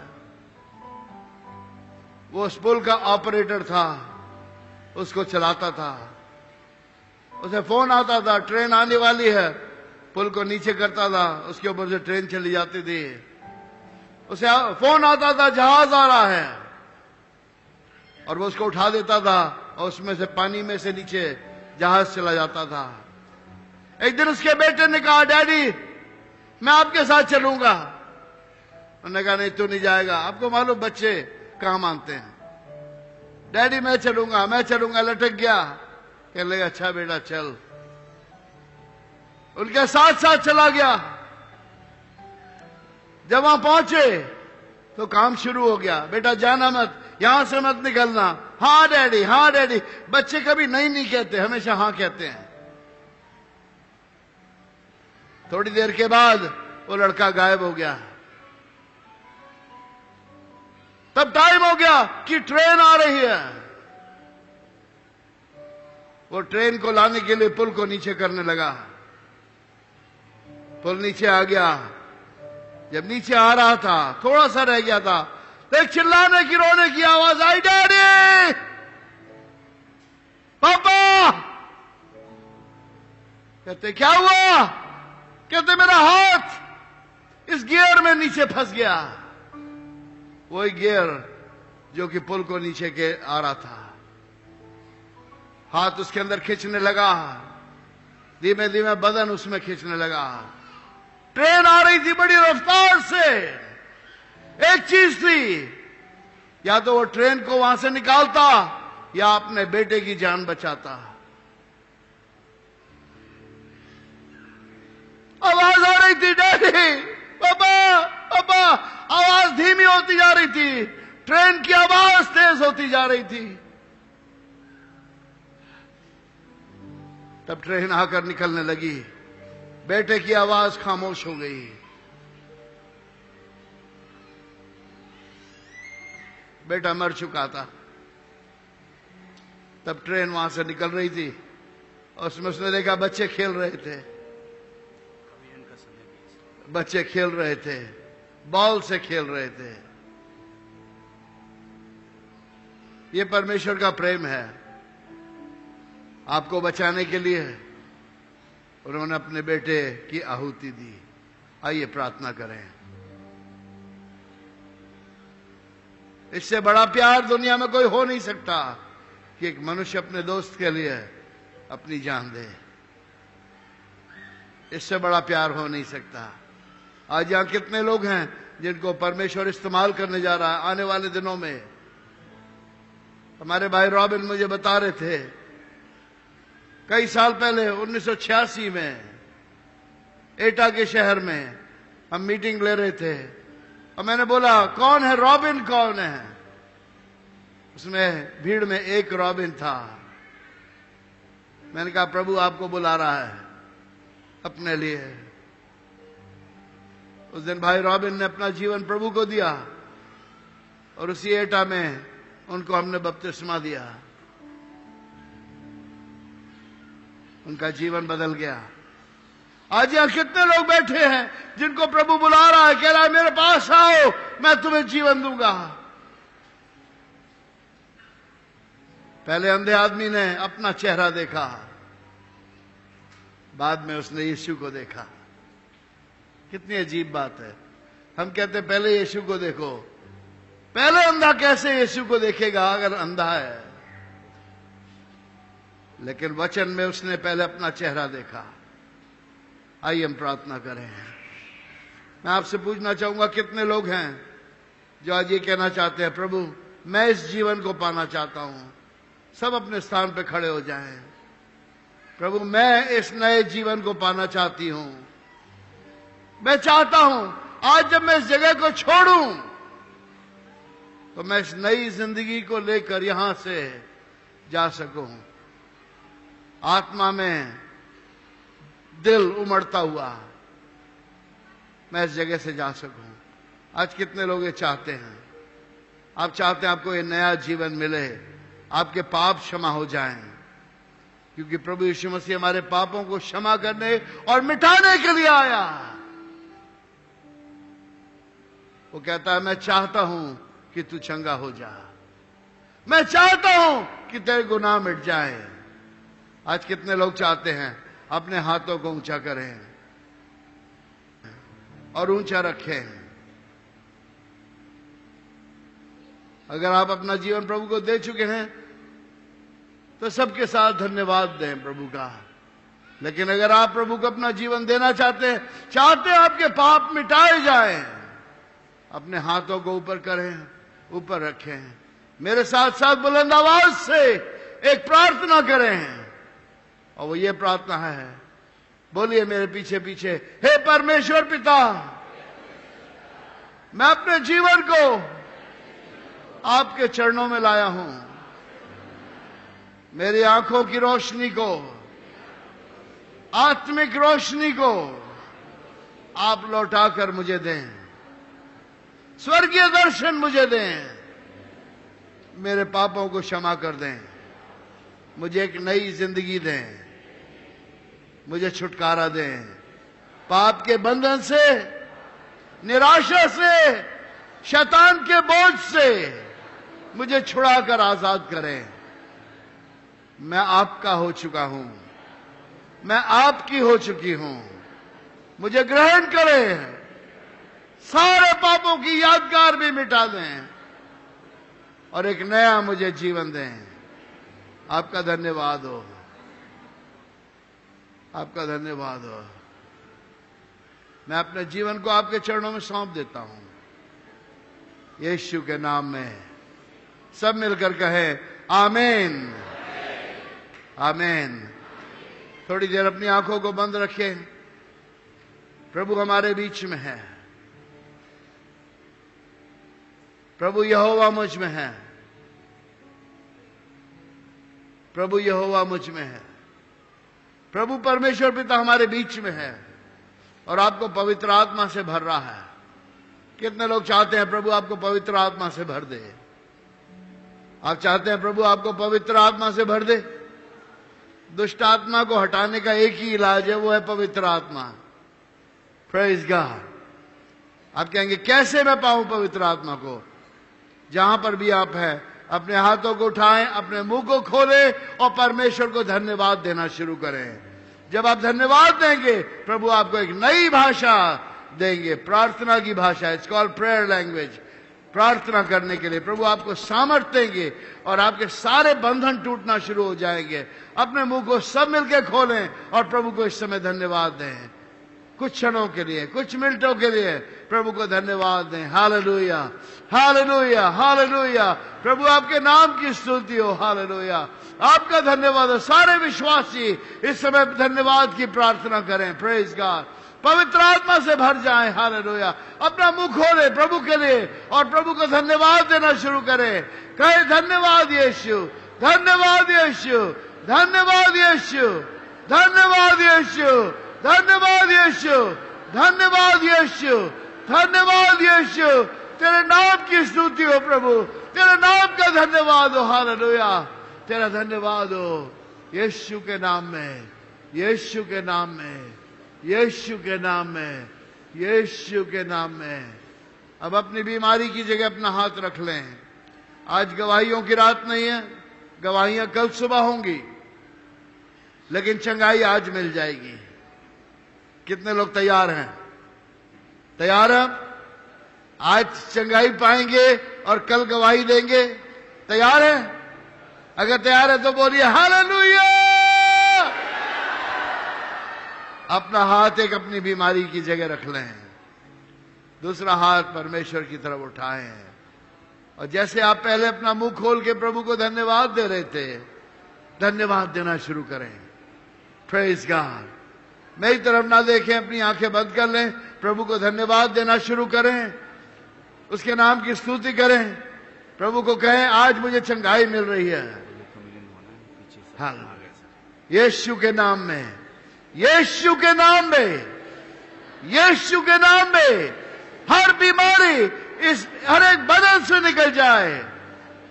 वो उस पुल का ऑपरेटर था, उसको चलाता था। उसे फोन आता था, ट्रेन आने वाली है, पुल को नीचे करता था, उसके ऊपर से ट्रेन चली जाती थी। उसे फोन आता था, जहाज आ रहा है, और वो उसको उठा देता था, और उसमें से पानी में से नीचे जहाज चला जाता था। एक दिन उसके बेटे ने कहा, डैडी मैं आपके साथ चलूंगा। उन्होंने कहा, नहीं तू नहीं जाएगा। आपको मालूम बच्चे कहां मानते हैं। डैडी मैं चलूंगा, मैं चलूंगा। लटक गया। कहने लगा, अच्छा बेटा चल। उनके साथ साथ चला गया। जब वहां पहुंचे तो काम शुरू हो गया। बेटा जाना मत, यहां से मत निकलना। हाँ डैडी, हाँ डैडी। बच्चे कभी नहीं कहते, हमेशा हाँ कहते हैं। थोड़ी देर के बाद वो लड़का गायब हो गया। तब टाइम हो गया कि ट्रेन आ रही है। वो ट्रेन को लाने के लिए पुल को नीचे करने लगा। पुल नीचे आ गया। जब नीचे आ रहा था, थोड़ा सा रह गया था, तो एक चिल्लाने की, रोने की आवाज आई, डैडी, पापा। कहते क्या हुआ? कहते मेरा हाथ इस गियर में नीचे फंस गया। वही गियर जो कि पुल को नीचे के आ रहा था। हाथ उसके अंदर खींचने लगा, धीमे धीमे बदन उसमें खींचने लगा। ट्रेन आ रही थी बड़ी रफ्तार से। एक चीज थी, या तो वो ट्रेन को वहां से निकालता या अपने बेटे की जान बचाता। आवाज आ रही थी, डैडी, पापा, पापा। आवाज धीमी होती जा रही थी, ट्रेन की आवाज तेज होती जा रही थी। तब ट्रेन आकर निकलने लगी, बेटे की आवाज खामोश हो गई। बेटा मर चुका था। तब ट्रेन वहां से निकल रही थी, और उसमें उसने देखा बच्चे खेल रहे थे, बच्चे खेल रहे थे, बॉल से खेल रहे थे। ये परमेश्वर का प्रेम है। आपको बचाने के लिए उन्होंने अपने बेटे की आहुति दी। आइए प्रार्थना करें। इससे बड़ा प्यार दुनिया में कोई हो नहीं सकता कि एक मनुष्य अपने दोस्त के लिए अपनी जान दे। इससे बड़ा प्यार हो नहीं सकता। आज यहां कितने लोग हैं जिनको परमेश्वर इस्तेमाल करने जा रहा है आने वाले दिनों में। हमारे भाई रॉबिन मुझे बता रहे थे, कई साल पहले 1986 में एटा के शहर में हम मीटिंग ले रहे थे, और मैंने बोला कौन है रॉबिन, कौन है? उसमें भीड़ में एक रॉबिन था। मैंने कहा प्रभु आपको बुला रहा है अपने लिए। उस दिन भाई रॉबिन ने अपना जीवन प्रभु को दिया, और उसी एटा में उनको हमने बपतिस्मा दिया। उनका जीवन बदल गया। आज यहां कितने लोग बैठे हैं जिनको प्रभु बुला रहा है, कह रहा है मेरे पास आओ, मैं तुम्हें जीवन दूंगा। पहले अंधे आदमी ने अपना चेहरा देखा, बाद में उसने यीशु को देखा। कितनी अजीब बात है। हम कहते पहले यीशु को देखो। पहले अंधा कैसे यीशु को देखेगा अगर अंधा है? लेकिन वचन में उसने पहले अपना चेहरा देखा। आइए हम प्रार्थना करें। मैं आपसे पूछना चाहूंगा कितने लोग हैं जो आज ये कहना चाहते हैं प्रभु मैं इस जीवन को पाना चाहता हूं। सब अपने स्थान पे खड़े हो जाएं। प्रभु मैं इस नए जीवन को पाना चाहती हूं। मैं चाहता हूं आज जब मैं इस जगह को छोड़ूं तो मैं इस नई जिंदगी को लेकर यहां से जा सकूं। आत्मा में दिल उमड़ता हुआ मैं इस जगह से जा सकूं। आज कितने लोग ये चाहते हैं? आप चाहते हैं आपको ये नया जीवन मिले, आपके पाप क्षमा हो जाएं, क्योंकि प्रभु यीशु मसीह हमारे पापों को क्षमा करने और मिटाने के लिए आया। वो कहता है मैं चाहता हूं कि तू चंगा हो जा, मैं चाहता हूं कि तेरे गुनाह मिट जाए। आज कितने लोग चाहते हैं? अपने हाथों को ऊंचा करें और ऊंचा रखें। अगर आप अपना जीवन प्रभु को दे चुके हैं तो सबके साथ धन्यवाद दें प्रभु का। लेकिन अगर आप प्रभु को अपना जीवन देना चाहते हैं आपके पाप मिटाए जाएं, अपने हाथों को ऊपर करें, ऊपर रखें। मेरे साथ साथ बुलंद आवाज से एक प्रार्थना करें, और वो ये प्रार्थना है, बोलिए मेरे पीछे पीछे, हे परमेश्वर पिता, मैं अपने जीवन को आपके चरणों में लाया हूं। मेरी आंखों की रोशनी को, आत्मिक रोशनी को आप लौटाकर मुझे दें। स्वर्गीय दर्शन मुझे दें। मेरे पापों को क्षमा कर दें। मुझे एक नई जिंदगी दें। मुझे छुटकारा दें पाप के बंधन से, निराशा से, शैतान के बोझ से मुझे छुड़ाकर आजाद करें। मैं आपका हो चुका हूं, मैं आपकी हो चुकी हूं। मुझे ग्रहण करें, सारे पापों की यादगार भी मिटा दें और एक नया मुझे जीवन दें। आपका धन्यवाद हो, आपका धन्यवाद हो। मैं अपने जीवन को आपके चरणों में सौंप देता हूं, यीशु के नाम में। सब मिलकर कहें आमीन, आमीन। थोड़ी देर अपनी आंखों को बंद रखें। प्रभु हमारे बीच में है। प्रभु यहोवा मुझ में है। प्रभु यहोवा मुझ में है। प्रभु परमेश्वर पिता हमारे बीच में है और आपको पवित्र आत्मा से भर रहा है। कितने लोग चाहते हैं प्रभु आपको पवित्र आत्मा से भर दे? आप चाहते हैं प्रभु आपको पवित्र आत्मा से भर दे? दुष्ट आत्मा को हटाने का एक ही इलाज है, वो है पवित्र आत्मा। Praise God. आप कहेंगे कैसे मैं पाऊं पवित्र आत्मा को? जहां पर भी आप हैं अपने हाथों को उठाएं, अपने मुंह को खोलें और परमेश्वर को धन्यवाद देना शुरू करें। जब आप धन्यवाद देंगे प्रभु आपको एक नई भाषा देंगे, प्रार्थना की भाषा। It's called prayer language. प्रार्थना करने के लिए प्रभु आपको सामर्थ्य देंगे और आपके सारे बंधन टूटना शुरू हो जाएंगे। अपने मुंह को सब मिलकर खोलें और प्रभु को इस समय धन्यवाद दें। कुछ क्षणों के लिए, कुछ मिनटों के लिए प्रभु को धन्यवाद दें। Hallelujah, hallelujah, hallelujah. प्रभु आपके नाम की स्तुति हो। हालेलुया, आपका धन्यवाद हो। सारे विश्वासी इस समय धन्यवाद की प्रार्थना करें। Praise God. पवित्र आत्मा से भर जाएं। हालेलुया। अपना मुंह खोले प्रभु के लिए और प्रभु को धन्यवाद देना शुरू करें। कहे धन्यवाद यीशु, धन्यवाद यीशु, धन्यवाद यीशु, धन्यवाद यीशु, धन्यवाद यीशु, धन्यवाद यीशु, धन्यवाद यीशु। तेरे नाम की स्तुति हो प्रभु, तेरे नाम का धन्यवाद हो। हालेलुया, तेरा धन्यवाद हो। यीशु के नाम में, यीशु के नाम में, यीशु के नाम में, यीशु के नाम में। अब अपनी बीमारी की जगह अपना हाथ रख लें। आज गवाहियों की रात नहीं है, गवाहियां कल सुबह होंगी, लेकिन चंगाई आज मिल जाएगी। कितने लोग तैयार हैं? तैयार हैं? आज चंगाई पाएंगे और कल गवाही देंगे। तैयार है? अगर तैयार है तो बोलिए हालेलुया। अपना हाथ एक अपनी बीमारी की जगह रख लें, दूसरा हाथ परमेश्वर की तरफ उठाएं और जैसे आप पहले अपना मुंह खोल के प्रभु को धन्यवाद दे रहे थे, धन्यवाद देना शुरू करें। Praise God. मेरी तरफ ना देखें, अपनी आंखें बंद कर लें, प्रभु को धन्यवाद देना शुरू करें, उसके नाम की स्तुति करें। प्रभु को कहें आज मुझे चंगाई मिल रही है। हाँ, यीशु के नाम में, यीशु के नाम में, यीशु के नाम में हर बीमारी इस हर एक बदन से निकल जाए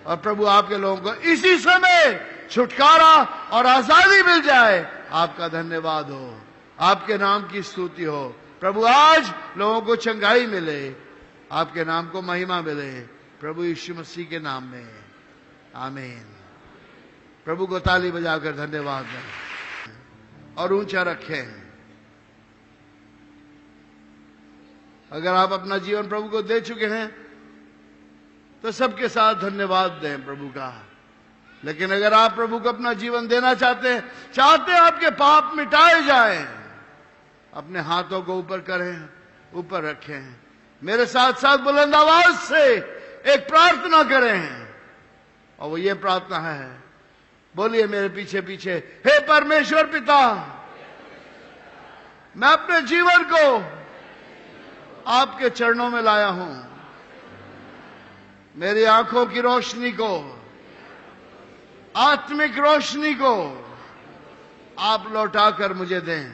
और प्रभु आपके लोगों को इसी समय छुटकारा और आजादी मिल जाए। आपका धन्यवाद हो, आपके नाम की स्तुति हो। प्रभु आज लोगों को चंगाई मिले, आपके नाम को महिमा मिले, प्रभु यीशु मसीह के नाम में, आमीन। प्रभु को ताली बजाकर धन्यवाद दें और ऊंचा रखें। अगर आप अपना जीवन प्रभु को दे चुके हैं तो सबके साथ धन्यवाद दें प्रभु का। लेकिन अगर आप प्रभु को अपना जीवन देना चाहते हैं आपके पाप मिटाए जाएं, अपने हाथों को ऊपर करें, ऊपर रखें। मेरे साथ साथ बुलंद आवाज से एक प्रार्थना करें और वो ये प्रार्थना है, बोलिए मेरे पीछे पीछे, हे परमेश्वर पिता, मैं अपने जीवन को आपके चरणों में लाया हूं। मेरी आंखों की रोशनी को, आत्मिक रोशनी को आप लौटाकर मुझे दें,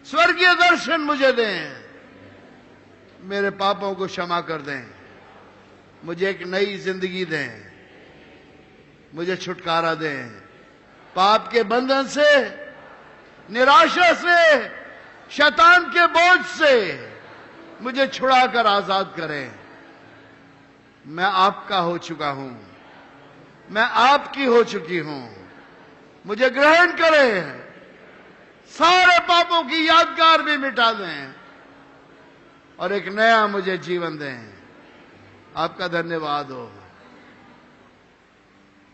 स्वर्गीय दर्शन मुझे दें, मेरे पापों को क्षमा कर दें, मुझे एक नई जिंदगी दें, मुझे छुटकारा दें, पाप के बंधन से, निराशा से, शैतान के बोझ से मुझे छुड़ाकर आजाद करें। मैं आपका हो चुका हूं, मैं आपकी हो चुकी हूं, मुझे ग्रहण करें, सारे पापों की यादगार भी मिटा दें और एक नया मुझे जीवन दें। आपका धन्यवाद हो,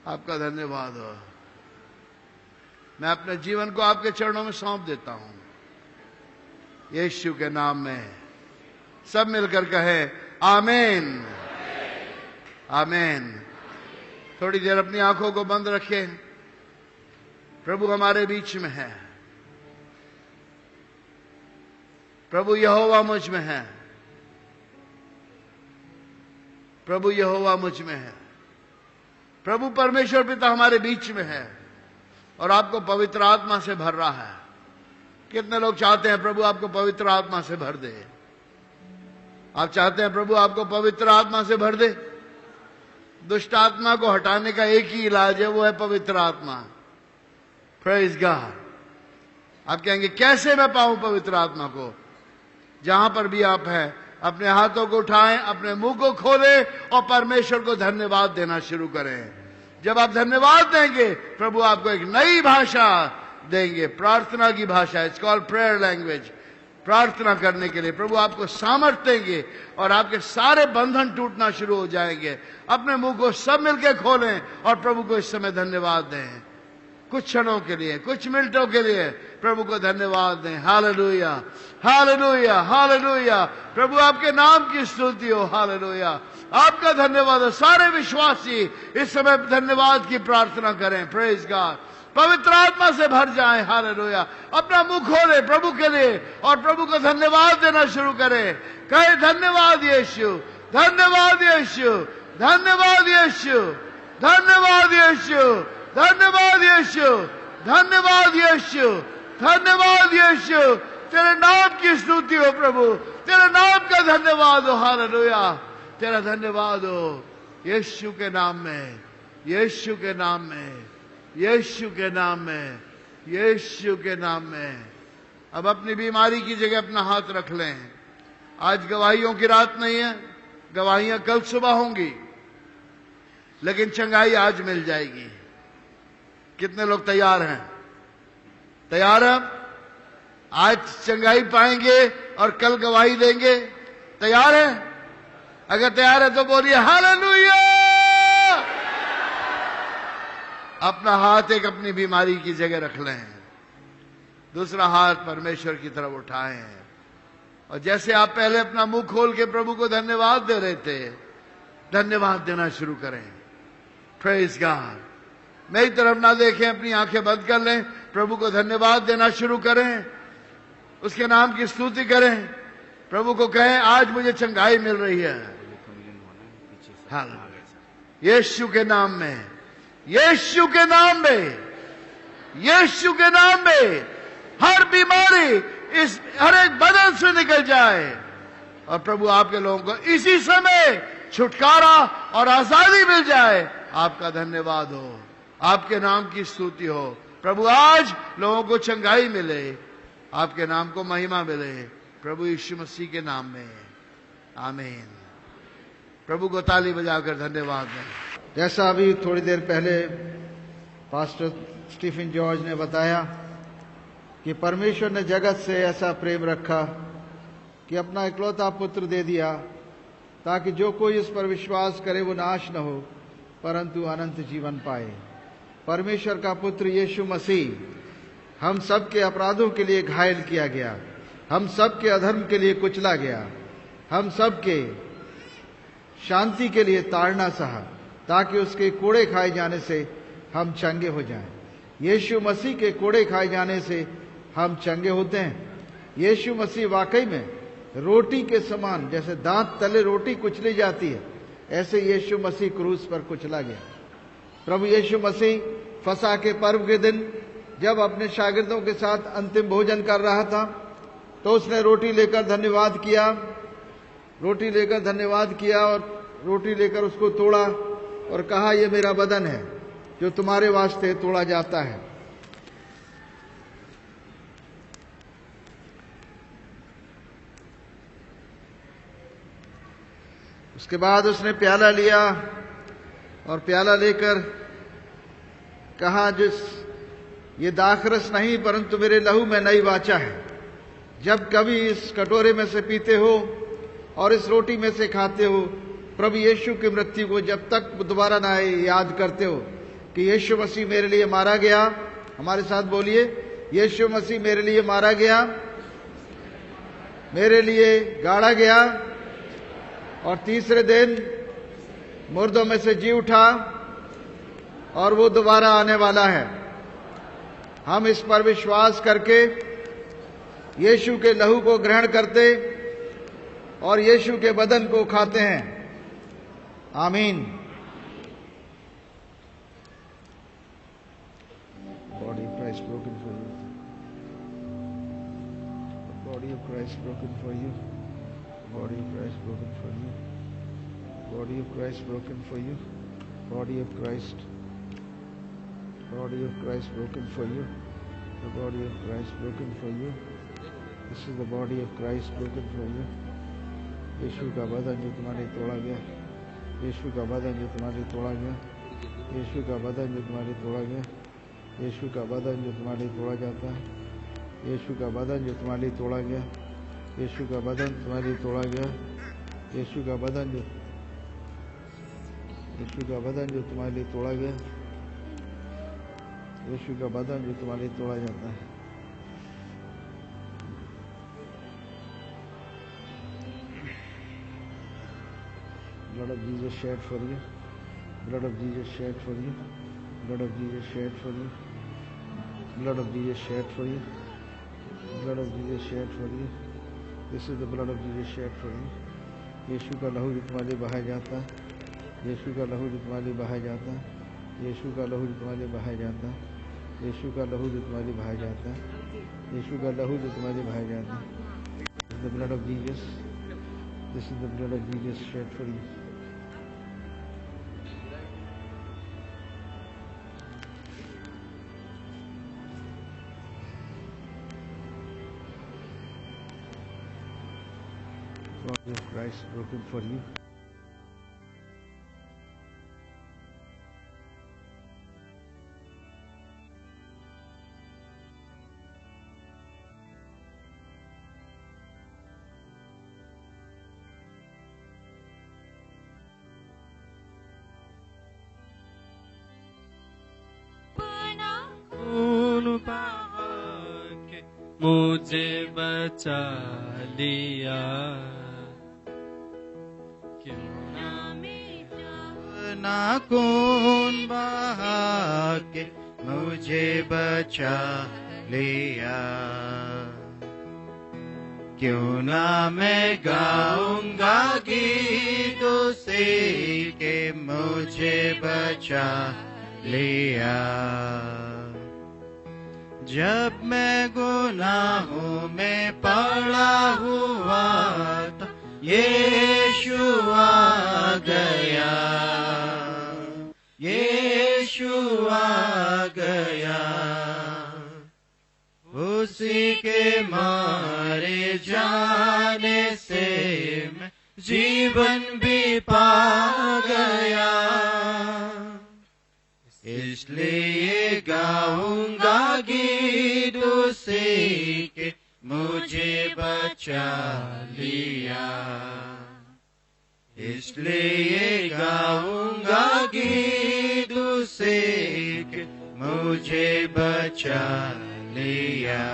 आपका धन्यवाद हो। मैं अपने जीवन को आपके चरणों में सौंप देता हूं, यीशु के नाम में। सब मिलकर कहे आमीन, आमीन। थोड़ी देर अपनी आंखों को बंद रखें। प्रभु हमारे बीच में है। प्रभु यहोवा मुझ में है, प्रभु यहोवा मुझ में है। प्रभु परमेश्वर पिता हमारे बीच में है और आपको पवित्र आत्मा से भर रहा है। कितने लोग चाहते हैं प्रभु आपको पवित्र आत्मा से भर दे? आप चाहते हैं प्रभु आपको पवित्र आत्मा से भर दे? दुष्ट आत्मा को हटाने का एक ही इलाज है, वो है पवित्र आत्मा। Praise God. आप कहेंगे कैसे मैं पाऊं पवित्र आत्मा को? जहां पर भी आप हैं अपने हाथों को उठाएं, अपने मुंह को खोलें और परमेश्वर को धन्यवाद देना शुरू करें। जब आप धन्यवाद देंगे प्रभु आपको एक नई भाषा देंगे, प्रार्थना की भाषा। It's called prayer language. प्रार्थना करने के लिए प्रभु आपको सामर्थ देंगे और आपके सारे बंधन टूटना शुरू हो जाएंगे। अपने मुंह को सब मिलकर खोलें और प्रभु को इस समय धन्यवाद दें। कुछ क्षणों के लिए, कुछ मिनटों के लिए प्रभु को धन्यवाद दें। Hallelujah, hallelujah, hallelujah. प्रभु आपके नाम की स्तुति हो। हालेलुया, आपका धन्यवाद हो। सारे विश्वासी इस समय धन्यवाद की प्रार्थना करें। Praise God. पवित्र आत्मा से भर जाएं। हालेलुया। अपना मुंह खोले प्रभु के लिए और प्रभु को धन्यवाद देना शुरू करें। कहे धन्यवाद यीशु, धन्यवाद यीशु, धन्यवाद यीशु, धन्यवाद यीशु, धन्यवाद यीशु, धन्यवाद यीशु, धन्यवाद यीशु। तेरे नाम की स्तुति हो प्रभु, तेरे नाम का धन्यवाद हो। हालेलुया, तेरा धन्यवाद हो। यीशु के नाम में, यीशु के नाम में, यीशु के नाम में, यीशु के नाम में। अब अपनी बीमारी की जगह अपना हाथ रख लें। आज गवाहियों की रात नहीं है, गवाहियां कल सुबह होंगी, लेकिन चंगाई आज मिल जाएगी। कितने लोग तैयार हैं? तैयार हैं? आज चंगाई पाएंगे और कल गवाही देंगे। तैयार है? अगर तैयार है तो बोलिए हालेलुया। अपना हाथ एक अपनी बीमारी की जगह रख लें, दूसरा हाथ परमेश्वर की तरफ उठाएं और जैसे आप पहले अपना मुंह खोल के प्रभु को धन्यवाद दे रहे थे, धन्यवाद देना शुरू करें। Praise God. मेरी तरफ ना देखें, अपनी आंखें बंद कर लें, प्रभु को धन्यवाद देना शुरू करें, उसके नाम की स्तुति करें। प्रभु को कहें आज मुझे चंगाई मिल रही है। यीशु के नाम में, यीशु के नाम में, यीशु के नाम में हर बीमारी इस हर एक बदन से निकल जाए और प्रभु आपके लोगों को इसी समय छुटकारा और आजादी मिल जाए। आपका धन्यवाद हो, आपके नाम की स्तुति हो। प्रभु आज लोगों को चंगाई मिले, आपके नाम को महिमा मिले, प्रभु यीशु मसीह के नाम में, आमीन। प्रभु को ताली बजाकर धन्यवाद दें। जैसा अभी थोड़ी देर पहले पास्टर स्टीफन जॉर्ज ने बताया कि परमेश्वर ने जगत से ऐसा प्रेम रखा कि अपना इकलौता पुत्र दे दिया, ताकि जो कोई इस पर विश्वास करे वो नाश न हो परंतु अनंत जीवन पाए। परमेश्वर का पुत्र यीशु मसीह हम सब के अपराधों के लिए घायल किया गया, हम सब के अधर्म के लिए कुचला गया, हम सब के शांति के लिए ताड़ना सहा, ताकि उसके कोड़े खाए जाने से हम चंगे हो जाएं। यीशु मसीह के कोड़े खाए जाने से हम चंगे होते हैं। यीशु मसीह वाकई में रोटी के समान, जैसे दांत तले रोटी कुचली जाती है, ऐसे यीशु मसीह क्रूस पर कुचला गया। प्रभु यीशु मसीह फसह के पर्व के दिन जब अपने शागिर्दों के साथ अंतिम भोजन कर रहा था, तो उसने रोटी लेकर धन्यवाद किया, रोटी लेकर धन्यवाद किया और रोटी लेकर उसको तोड़ा और कहा, यह मेरा बदन है जो तुम्हारे वास्ते तोड़ा जाता है। उसके बाद उसने प्याला लिया और प्याला लेकर कहा, ये दाखरस नहीं परंतु मेरे लहू में नई वाचा है। जब कभी इस कटोरे में से पीते हो और इस रोटी में से खाते हो, प्रभु यीशु की मृत्यु को जब तक दोबारा ना आए याद करते हो कि यीशु मसीह मेरे लिए मारा गया। हमारे साथ बोलिए, यीशु मसीह मेरे लिए मारा गया, मेरे लिए गाड़ा गया और तीसरे दिन मुर्दों में से जी उठा और वो दोबारा आने वाला है। हम इस पर विश्वास करके यीशु के लहू को ग्रहण करते और यीशु के बदन को खाते हैं। आमीन। Body of Christ broken for you. The body of Christ broken for you. Body of Christ broken for you. Body of Christ broken for you. Body of Christ. Body of Christ broken for you. The body of Christ broken for you. This is the body of Christ broken for you. यीशु का बदन जो तुम्हारे तोड़ा गया, यीशु का बदन जो तुम्हारे तोड़ा गया, यीशु का बदन जो तुम्हारे तोड़ा गया, यीशु का बदन जो तुम्हारे तोड़ा जाता है, यीशु का बदन जो तुम्हारे तोड़ा गया, यीशु का बदन तुम्हारे तोड़ा गया, यीशु का बदन जो तुम्हारे तोड़ा गया, यीशु का बदन जो तुम्हारे तोड़ा जाता है। Blood of Jesus shed for you. Blood of Jesus shed for you. Blood of Jesus shed for you. Blood of Jesus shed for you. Blood of Jesus shed for you. This is the blood of Jesus shed for you. यीशु का लहू जो तुम्हारे बहाया जाता है, यीशु का लहू जो तुम्हारे बहाया जाता है, यीशु का लहू जो तुम्हारे बहाया जाता है, यीशु का लहू जो तुम्हारे बहाया जाता है, यीशु का लहू जो तुम्हारे बहाया जाता है। The blood of Jesus. This is the blood of Jesus shed for you. Body of Christ broken for you. खून बहा के मुझे बचा लिया, क्यों ना ना खून बहा के मुझे बचा लिया, क्यों ना मैं गाऊंगा गीत उसी के मुझे बचा लिया। जब मैं गुनाहों में पड़ा हुआ था, यीशु आ गया, यीशु आ गया। उसी के मारे जाने से मैं जीवन भी पा गया, इसलिए गाऊंगा गीत उसी के मुझे बचा लिया, इसलिए गाऊंगा गीत उसी के मुझे बचा लिया।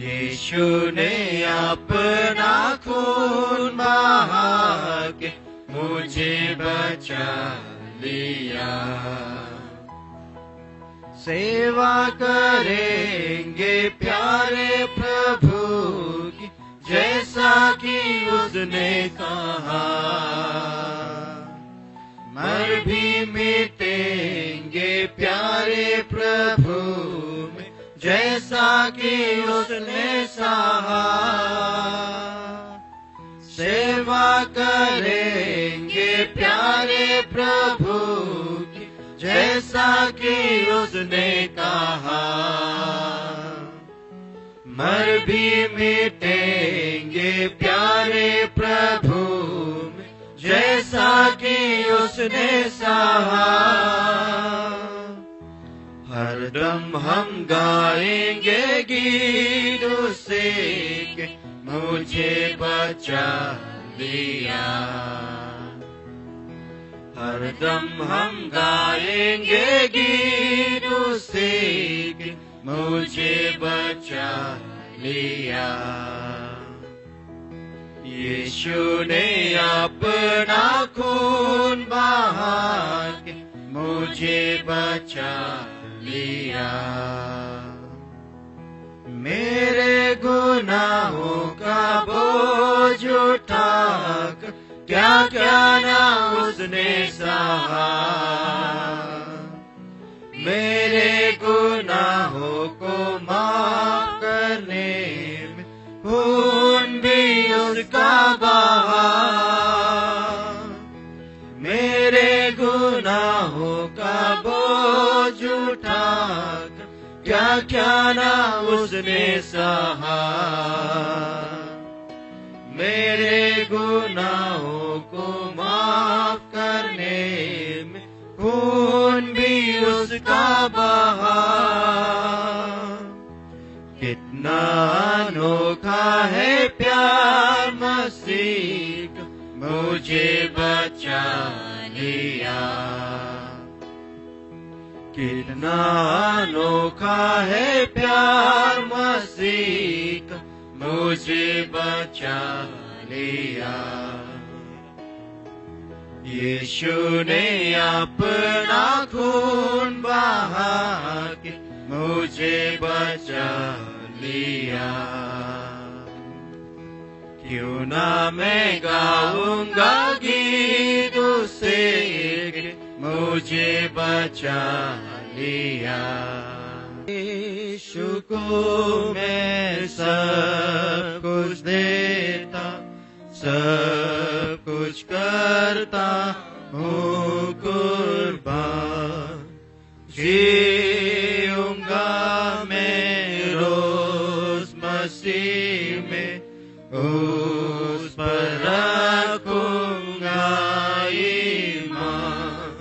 यीशु ने अपना खून बहा के मुझे बचा लिया। सेवा करेंगे प्यारे प्रभु की, जैसा कि उसने कहा, मर भी मिटेंगे प्यारे प्रभु में, जैसा कि उसने सहा। सेवा करेंगे प्यारे प्रभु की, जैसा कि उसने कहा, मर भी मिटेंगे प्यारे प्रभु में, जैसा कि उसने सहा। हरदम हम गाएंगे गीत उसी के मुझे बचा लिया। हरदम हम गाएंगे गीत उसी के मुझे बचा लिया। यीशु ने अपना खून बहा के मुझे बचा लिया। मेरे गुनाहों का बोझ उठाकर क्या क्या ना उसने सहा। मेरे गुनाहों को माफ करने में खून भी उसका बहा। मेरे गुनाहों का बोझ उठाकर क्या क्या ना उसने सहा। मेरे गुनाहों को माफ करने में खून भी उसका बहा। कितना अनोखा है प्यार मसीह का, मुझे बचा लिया। कितना अनोखा है प्यार मसीह का, मुझे बचा लिया। यीशु ने अपना खून बहा के मुझे बचा लिया। क्यों ना मैं गाऊंगा गीत उसे कि मुझे बचा लिया। यीशु को मैं सब कुछ देता, सब कुछ करता हूँ कुर्बान। जीऊंगा मैं रोज मसीह में, उस पर रखूंगा ईमान।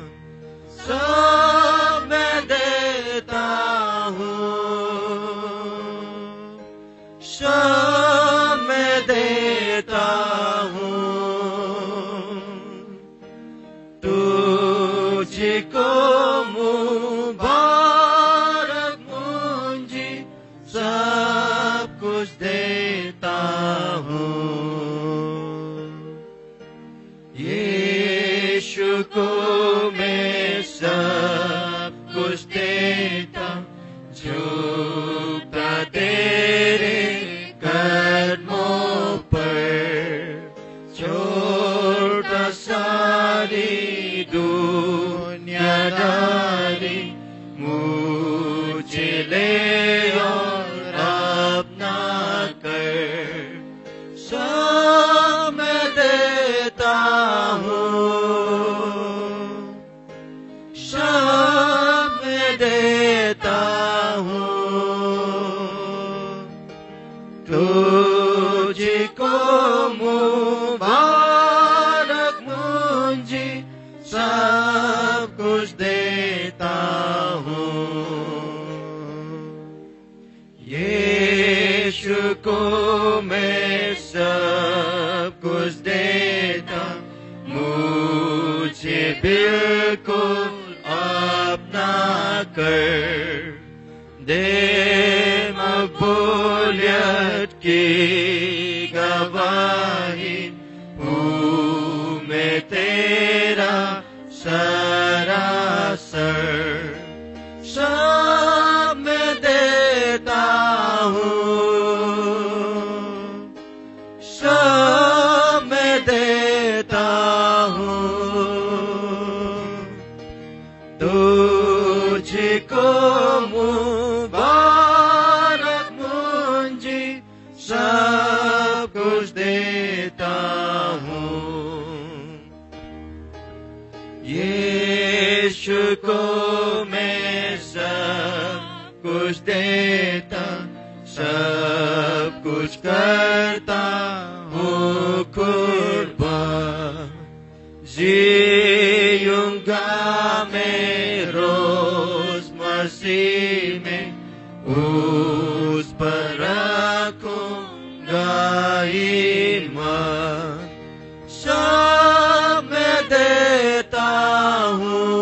सब मैं देता हूँ, सब मैं देता हूँ। तुझको मुबारक मुझे सब कुछ देता हूँ। यीशु को मैं सब कुछ देता, झुकता तेरे कदमों पर। छोटा सारी दुनियादारी मुझे ले और अपना कर। सब मैं देता हूँ, सब मैं देता हूँ। तुझको मुबारक मुझे सब कुछ देता हूँ। यीशु को मैं सब कुछ देता, मुझे बिल्कुल अपना कर। दे मकबूलियत की गवाही, हूँ मैं तेरा सरासर। सब मैं देता हूँ, सब मैं देता हूँ। तुझको मुबारक मुझे सब कुछ देता हूँ। यीशु को मैं सब कुछ देता, सब कुछ करता हूँ कुर्बान। जीऊंगा मैं रोज मसीह में, उस पर रखूंगा ईमान। सब मैं देता हूँ,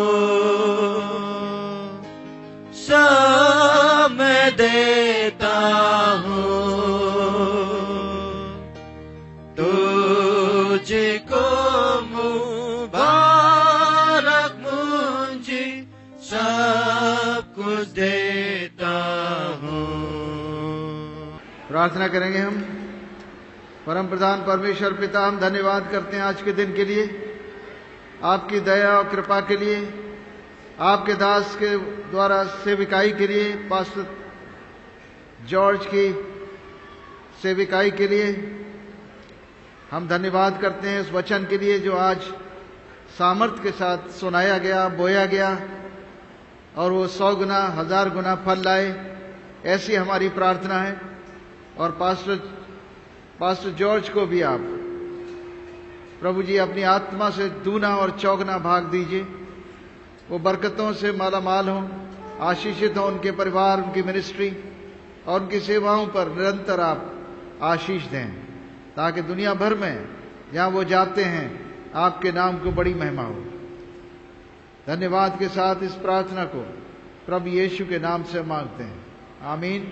सब मैं देता हूँ। तुझको मुबारक मुझे सब कुछ देता हूँ। प्रार्थना करेंगे हम। परम प्रधान परमेश्वर पिता, हम धन्यवाद करते हैं आज के दिन के लिए, आपकी दया और कृपा के लिए, आपके दास के द्वारा सेविकाई के लिए, पास्टर जॉर्ज की सेविकाई के लिए। हम धन्यवाद करते हैं उस वचन के लिए जो आज सामर्थ्य के साथ सुनाया गया, बोया गया और वो 100 गुना 1000 गुना फल लाए, ऐसी हमारी प्रार्थना है। और पास्टर जॉर्ज को भी आप प्रभु जी अपनी आत्मा से दूना और चौगुना भाग दीजिए, वो बरकतों से मालामाल हों, आशीषित हों, उनके परिवार, उनकी मिनिस्ट्री और उनकी सेवाओं पर निरंतर आप आशीष दें, ताकि दुनिया भर में जहां वो जाते हैं आपके नाम को बड़ी महिमा हो। धन्यवाद के साथ इस प्रार्थना को प्रभु यीशु के नाम से मांगते हैं, आमीन।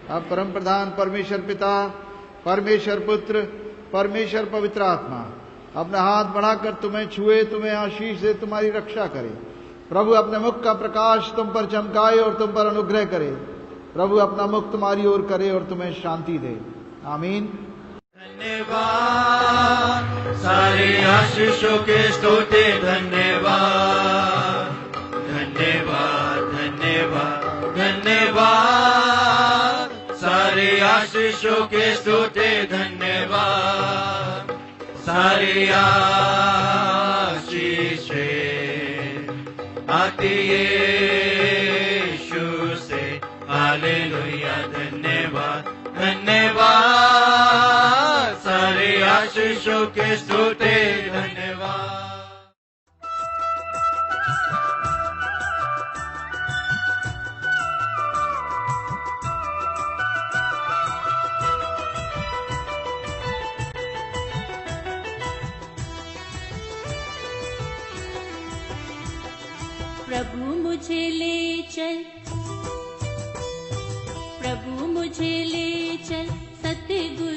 अब परम प्रधान परमेश्वर पिता, परमेश्वर पुत्र, परमेश्वर पवित्र आत्मा अपना हाथ बढ़ाकर तुम्हें छुए, तुम्हें आशीष दे, तुम्हारी रक्षा करे। प्रभु अपने मुख का प्रकाश तुम पर चमकाए और तुम पर अनुग्रह करे। प्रभु अपना मुख तुम्हारी ओर करे और तुम्हें शांति दे, आमीन। धन्यवाद सारे आशीषों के स्तोते, धन्यवाद धन्यवाद धन्यवाद धन्यवाद सारे आशीषों के स्तोते, धन्यवाद सारी आशीषें आती यीशु से, हालेलुया। धन्यवाद धन्यवाद सारे आशीषों के स्तोते, धन्यवाद। प्रभु मुझे ले चल, प्रभु मुझे ले चल, सतगुरु